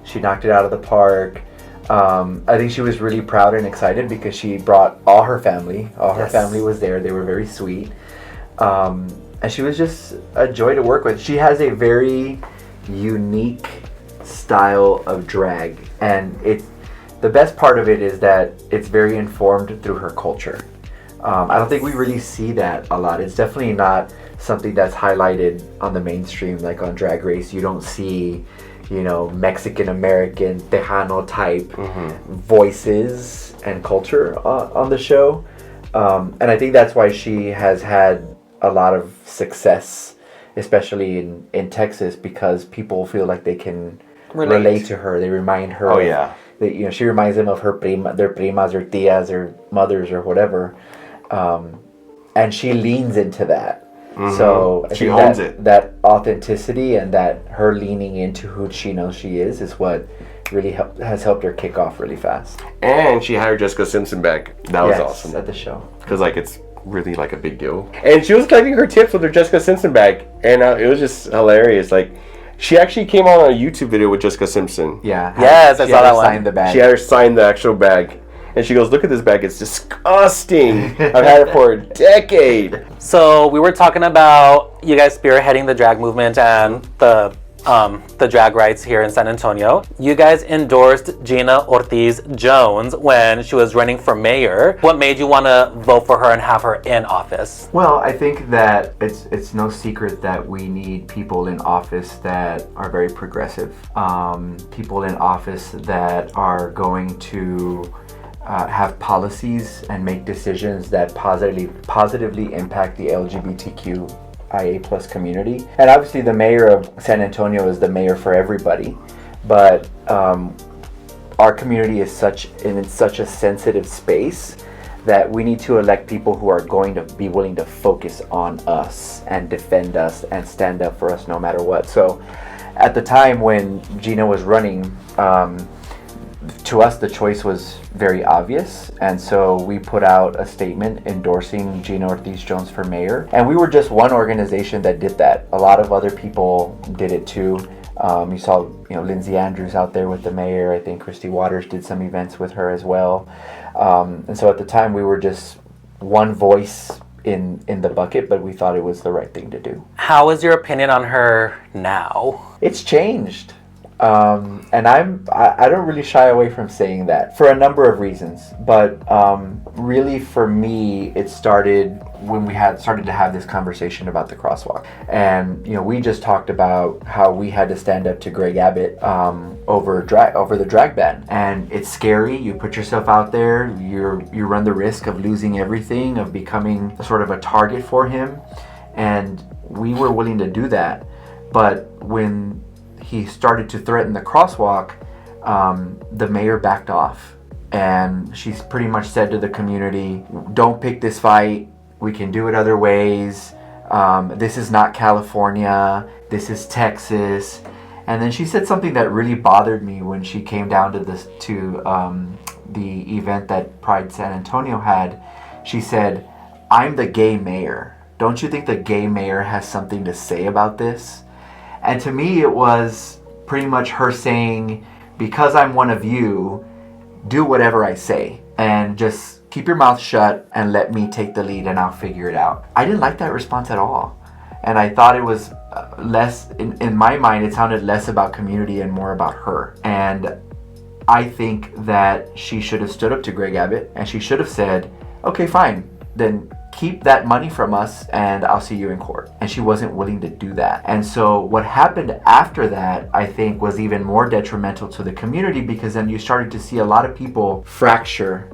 She knocked it out of the park. I think she was really proud and excited because she brought all her family. All her Yes. family was there. They were very sweet. And she was just a joy to work with. She has a very unique style of drag. And the best part of it is that it's very informed through her culture. I don't think we really see that a lot. It's definitely not something that's highlighted on the mainstream, like on Drag Race. You don't see, Mexican American, Tejano type voices and culture on the show. And I think that's why she has had a lot of success, especially in Texas, because people feel like they can relate to her. They remind her. Oh, yeah. She reminds them of their primas or tias or mothers or whatever. And she leans into that. So I She think owns it. that authenticity and that her leaning into who she knows she is what really has helped her kick off really fast. And she had her Jessica Simpson back. That was Yes, awesome. at the show. Because, like, it's really, like, a big deal. And she was collecting her tips with her Jessica Simpson bag. And it was just hilarious. Like, she actually came on a YouTube video with Jessica Simpson. Yeah. Yes, I she saw had that her one. sign the bag. She had her sign the actual bag. And she goes, "Look at this bag. It's disgusting. I've had it for a decade." So we were talking about you guys spearheading the drag movement and the drag rights here in San Antonio. You guys endorsed Gina Ortiz Jones when she was running for mayor. What made you want to vote for her and have her in office? Well, I think that it's no secret that we need people in office that are very progressive. People in office that are going to have policies and make decisions that positively impact the LGBTQIA plus community. And obviously the mayor of San Antonio is the mayor for everybody, but our community is in such a sensitive space that we need to elect people who are going to be willing to focus on us and defend us and stand up for us no matter what. So at the time when Gina was running, to us, the choice was very obvious, and so we put out a statement endorsing Gina Ortiz Jones for mayor. And we were just one organization that did that. A lot of other people did it too. You saw, Lindsay Andrews out there with the mayor. I think Christy Waters did some events with her as well. And so at the time, we were just one voice in the bucket, but we thought it was the right thing to do. How is your opinion on her now? It's changed. And I don't really shy away from saying that for a number of reasons, but really for me, it started when we started to have this conversation about the crosswalk. And we just talked about how we had to stand up to Greg Abbott over the drag ban, and it's scary. You put yourself out there, you run the risk of losing everything, of becoming sort of a target for him, and we were willing to do that. But when he started to threaten the crosswalk, the mayor backed off, and she's pretty much said to the community, "Don't pick this fight. We can do it other ways. This is not California. This is Texas. And then she said something that really bothered me when she came down to the event that Pride San Antonio had. She said, "I'm the gay mayor. Don't you think the gay mayor has something to say about this?" And to me, it was pretty much her saying, because I'm one of you, do whatever I say and just keep your mouth shut and let me take the lead and I'll figure it out. I didn't like that response at all. And I thought it was less, in my mind, it sounded less about community and more about her. And I think that she should have stood up to Greg Abbott and she should have said, okay, fine, then keep that money from us and I'll see you in court. And she wasn't willing to do that. And so what happened after that, I think, was even more detrimental to the community, because then you started to see a lot of people fracture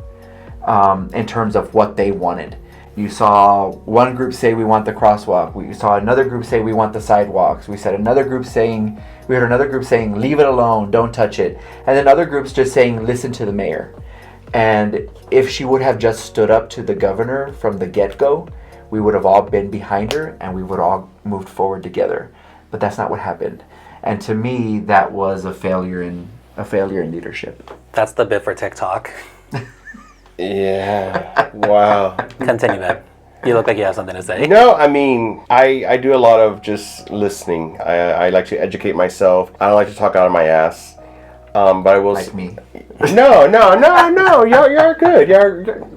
in terms of what they wanted. You saw one group say we want the crosswalk. We saw another group say we want the sidewalks. We heard another group saying leave it alone, don't touch it. And then other groups just saying listen to the mayor. And if she would have just stood up to the governor from the get-go, we would have all been behind her and we would all moved forward together. But that's not what happened. And to me, that was a failure in leadership. That's the bit for TikTok. Yeah. Wow. Continue, babe. You look like you have something to say. No, I mean, I do a lot of just listening. I like to educate myself. I don't like to talk out of my ass. But I will Like me. No. You're good.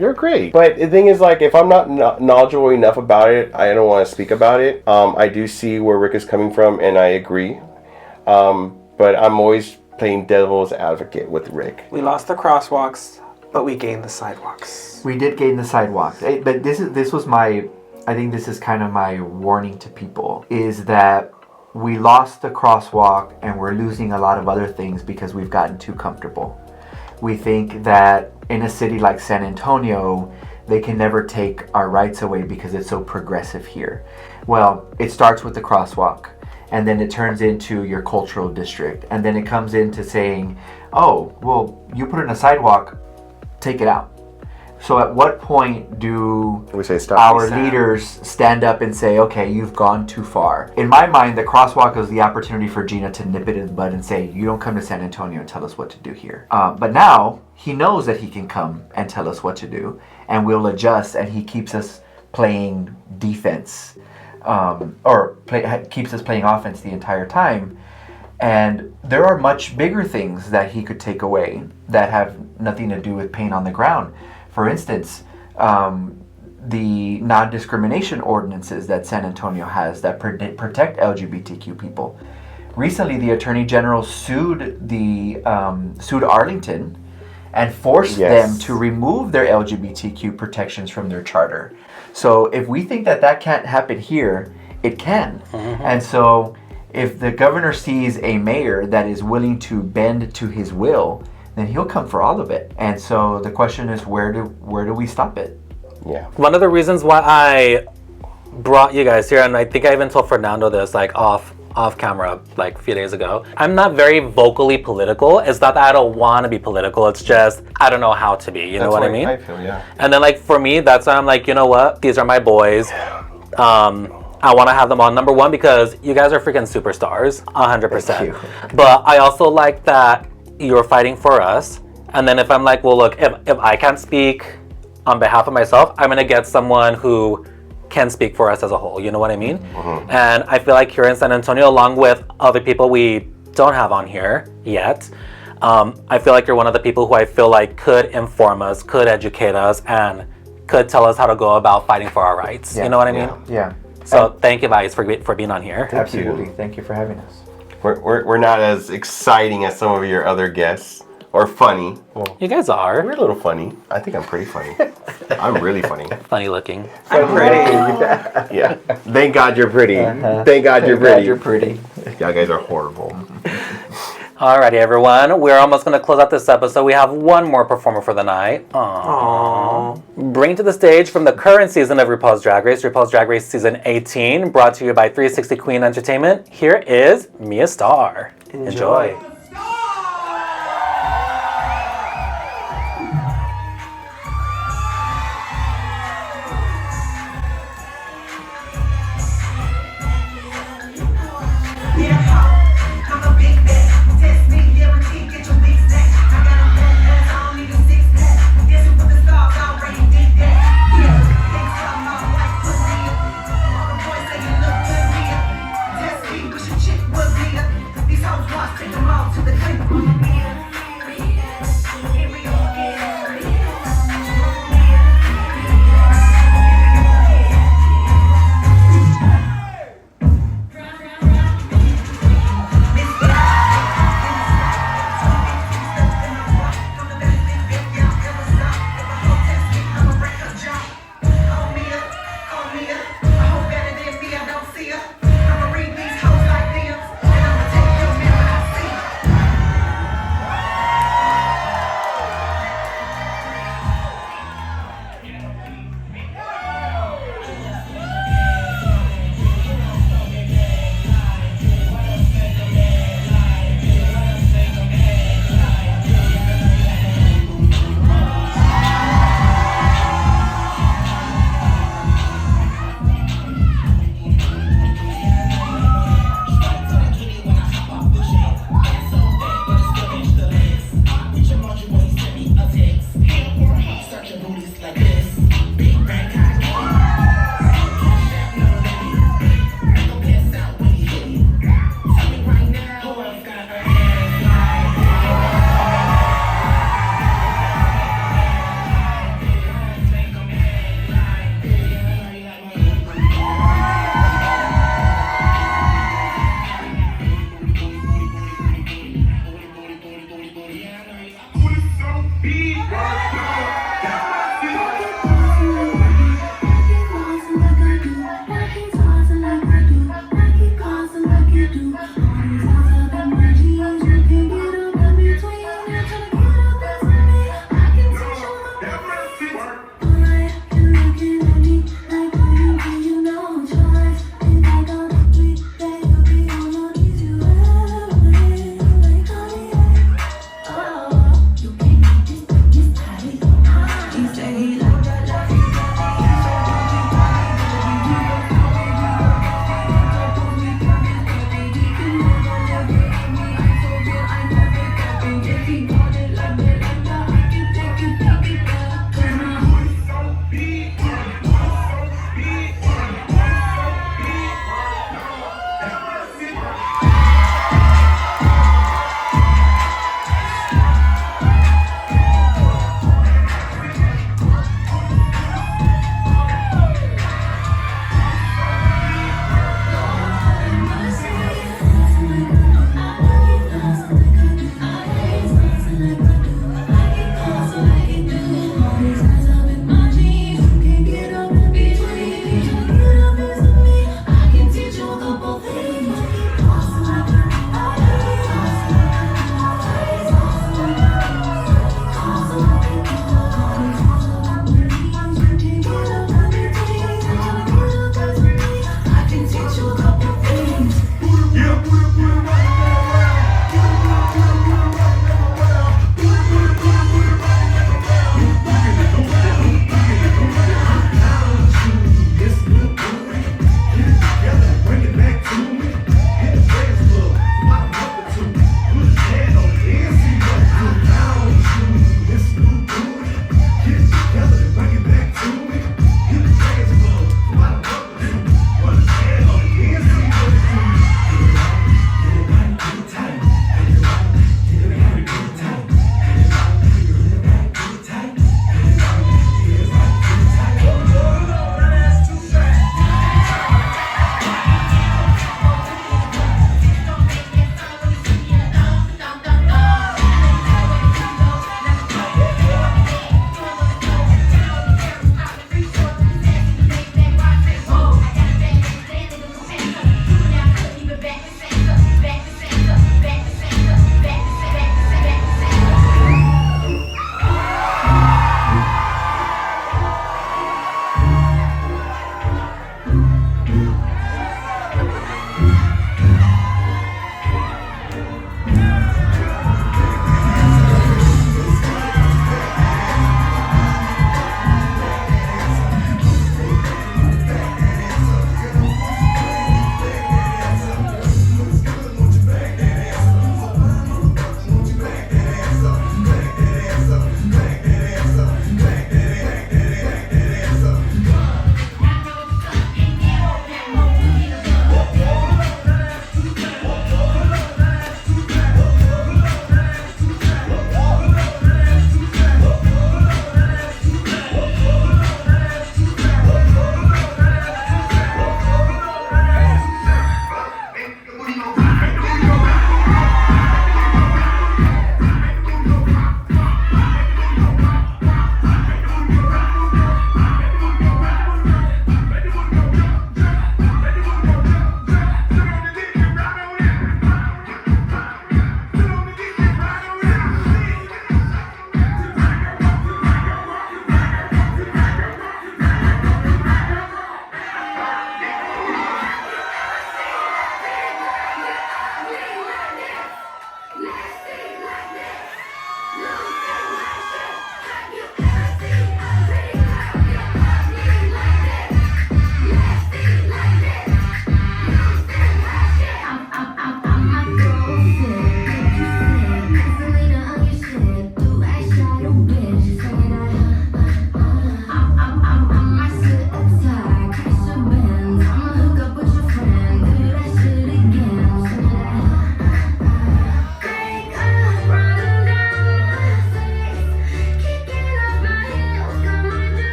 You're great. But the thing is, like, if I'm not knowledgeable enough about it, I don't want to speak about it. I do see where Rick is coming from, and I agree. But I'm always playing devil's advocate with Rick. We lost the crosswalks, but we gained the sidewalks. We did gain the sidewalks. But this was my, I think this is kind of my warning to people, is that we lost the crosswalk and we're losing a lot of other things because we've gotten too comfortable. We think that in a city like San Antonio, they can never take our rights away because it's so progressive here. Well, it starts with the crosswalk, and then it turns into your cultural district, and then it comes into saying, oh, well, you put in a sidewalk, take it out. So at what point do We say stop. our leaders stand up and say, okay, you've gone too far? In my mind, the crosswalk was the opportunity for Gina to nip it in the bud and say, you don't come to San Antonio and tell us what to do here. But now he knows that he can come and tell us what to do, and we'll adjust, and he keeps us playing defense, keeps us playing offense the entire time. And there are much bigger things that he could take away that have nothing to do with pain on the ground. For instance, the non-discrimination ordinances that San Antonio has that protect LGBTQ people. Recently, the Attorney General sued Arlington and forced them to remove their LGBTQ protections from their charter. So if we think that can't happen here, it can. Mm-hmm. And so if the governor sees a mayor that is willing to bend to his will, then he'll come for all of it. And so the question is, where do we stop it? Yeah. One of the reasons why I brought you guys here, and I think I even told Fernando this, like off camera, like a few days ago, I'm not very vocally political. It's not that I don't want to be political. It's just I don't know how to be. You know what I mean? I feel, yeah. And then, like, for me, that's why I'm like, you know what? These are my boys. I want to have them on number one because you guys are freaking superstars, 100%. Thank you. But I also like that you're fighting for us. And then if I'm like, well, look, if I can't speak on behalf of myself, I'm going to get someone who can speak for us as a whole. You know what I mean? Mm-hmm. And I feel like here in San Antonio, along with other people we don't have on here yet, I feel like you're one of the people who I feel like could inform us, could educate us, and could tell us how to go about fighting for our rights. You know what I mean? Yeah. So thank you guys for being on here. Absolutely. Thank you for having us. We're not as exciting as some of your other guests, or funny. Well, You guys are. we're a little funny. I think I'm pretty funny. I'm really funny. Funny looking. I'm pretty. Yeah. Thank God you're pretty. Thank God you're pretty. You're pretty. Y'all guys are horrible. Alrighty, everyone. We're almost going to close out this episode. We have one more performer for the night. Aww. Bring to the stage from the current season of RuPaul's Drag Race Season 18, brought to you by 360 Queen Entertainment. Here is Mia Starr. Enjoy.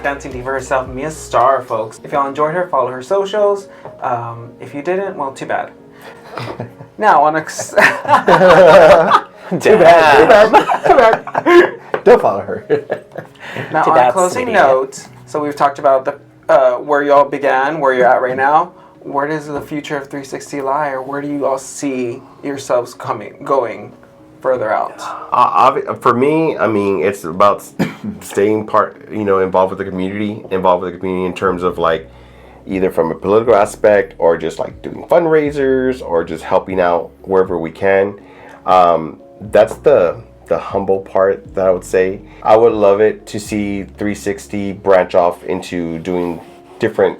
the dancing diva herself, Mia Starr, folks. If y'all enjoyed her, follow her socials. If you didn't, well, too bad. Now, on a... Too bad. Don't follow her. Now, on a closing note, so we've talked about the where y'all began, where you're at right now. Where does the future of 360 lie, or where do you all see yourselves going further out? For me, I mean, it's about staying involved with the community, in terms of like either from a political aspect or just like doing fundraisers or just helping out wherever we can. That's the humble part that I would say. I would love it to see 360 branch off into doing different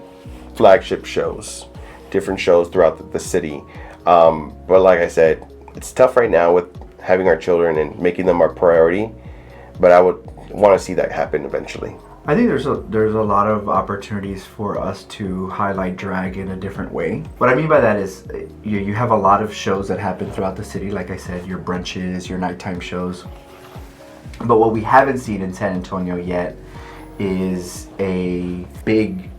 flagship shows, different shows throughout the city. But like I said, it's tough right now with having our children and making them our priority. But I would want to see that happen eventually. I think there's a lot of opportunities for us to highlight drag in a different way. What I mean by that is you have a lot of shows that happen throughout the city, like I said, your brunches, your nighttime shows. But what we haven't seen in San Antonio yet is a big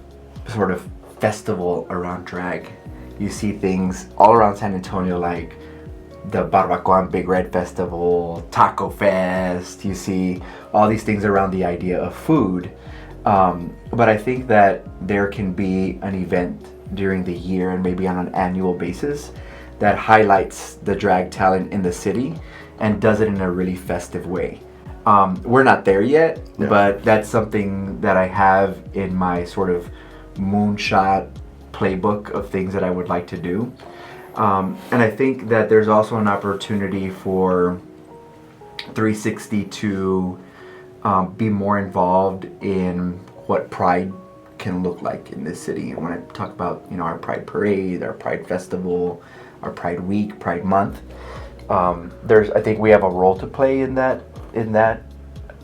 sort of festival around drag. You see things all around San Antonio like the Barbacoa Big Red Festival, Taco Fest. You see all these things around the idea of food. But I think that there can be an event during the year and maybe on an annual basis that highlights the drag talent in the city and does it in a really festive way. We're not there yet, but that's something that I have in my sort of moonshot playbook of things that I would like to do. And I think that there's also an opportunity for 360 to be more involved in what Pride can look like in this city. And when I talk about, our Pride Parade, our Pride Festival, our Pride Week, Pride Month, I think we have a role to play in that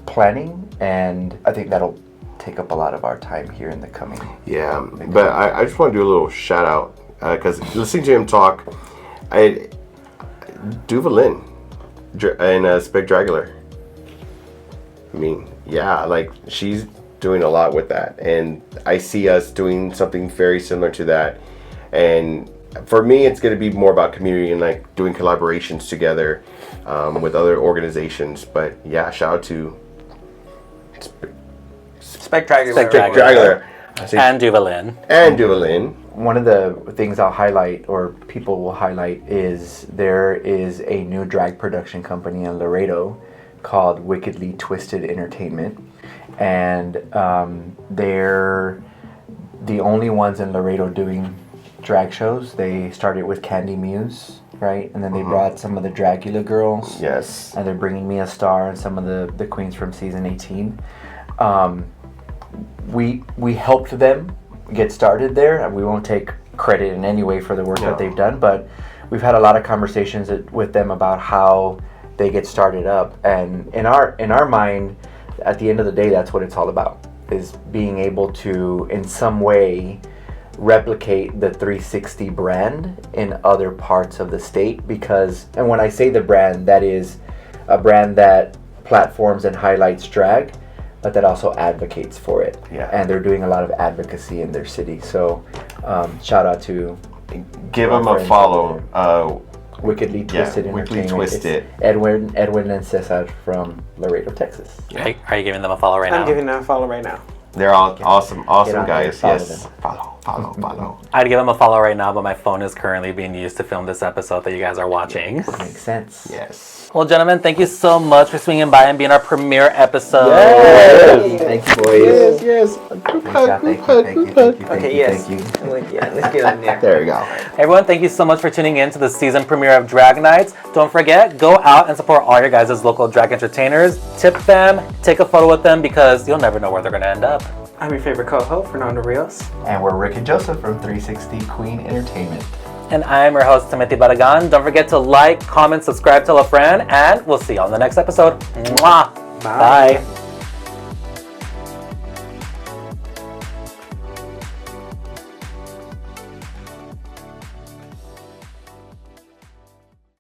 planning, and I think that'll take up a lot of our time here in the coming. Yeah, but I just want to do a little shout out because listening to him talk, Duvalin and Specdragular. I mean, yeah, like she's doing a lot with that, and I see us doing something very similar to that. And for me, it's going to be more about community and like doing collaborations together with other organizations. But yeah, shout out to Specdragular. And Duvalin. One of the things I'll highlight, or people will highlight, is there is a new drag production company in Laredo called Wickedly Twisted Entertainment, and they're the only ones in Laredo doing drag shows. They started with Candy Muse, right? And then they brought some of the Dragula girls. Yes. And they're bringing Mia Starr and some of the queens from season 18. We helped them get started there. We won't take credit in any way for the work that they've done, but we've had a lot of conversations with them about how they get started up. And in our mind, at the end of the day, that's what it's all about, is being able to, in some way, replicate the 360 brand in other parts of the state. And when I say the brand, that is a brand that platforms and highlights drag, but that also advocates for it. Yeah. And they're doing a lot of advocacy in their city. So shout out to give them a follow. Wickedly Twisted Entertainment. Wickedly Twisted. Edwin and Cesar from Laredo, Texas. Are you giving them a follow right now? I'm giving them a follow right now. They're all awesome guys. Follow Yes. them. Follow. I'd give them a follow right now, but my phone is currently being used to film this episode that you guys are watching. Makes sense. Yes. Well, gentlemen, thank you so much for swinging by and being our premiere episode. Yay! Thank you, boys. Yes. Thank you. Okay, yes. Thank you. Let's get in there. There you go. Everyone, thank you so much for tuning in to the season premiere of Drag Nights. Don't forget, go out and support all your guys' local drag entertainers. Tip them, take a photo with them, because you'll never know where they're going to end up. I'm your favorite co-host, Fernando Rios. And we're Rick and Joseph from 360 Queen Entertainment. And I'm your host, Timothy Barragan. Don't forget to like, comment, subscribe, tell a friend, and we'll see you on the next episode. Mwah! Bye. Bye.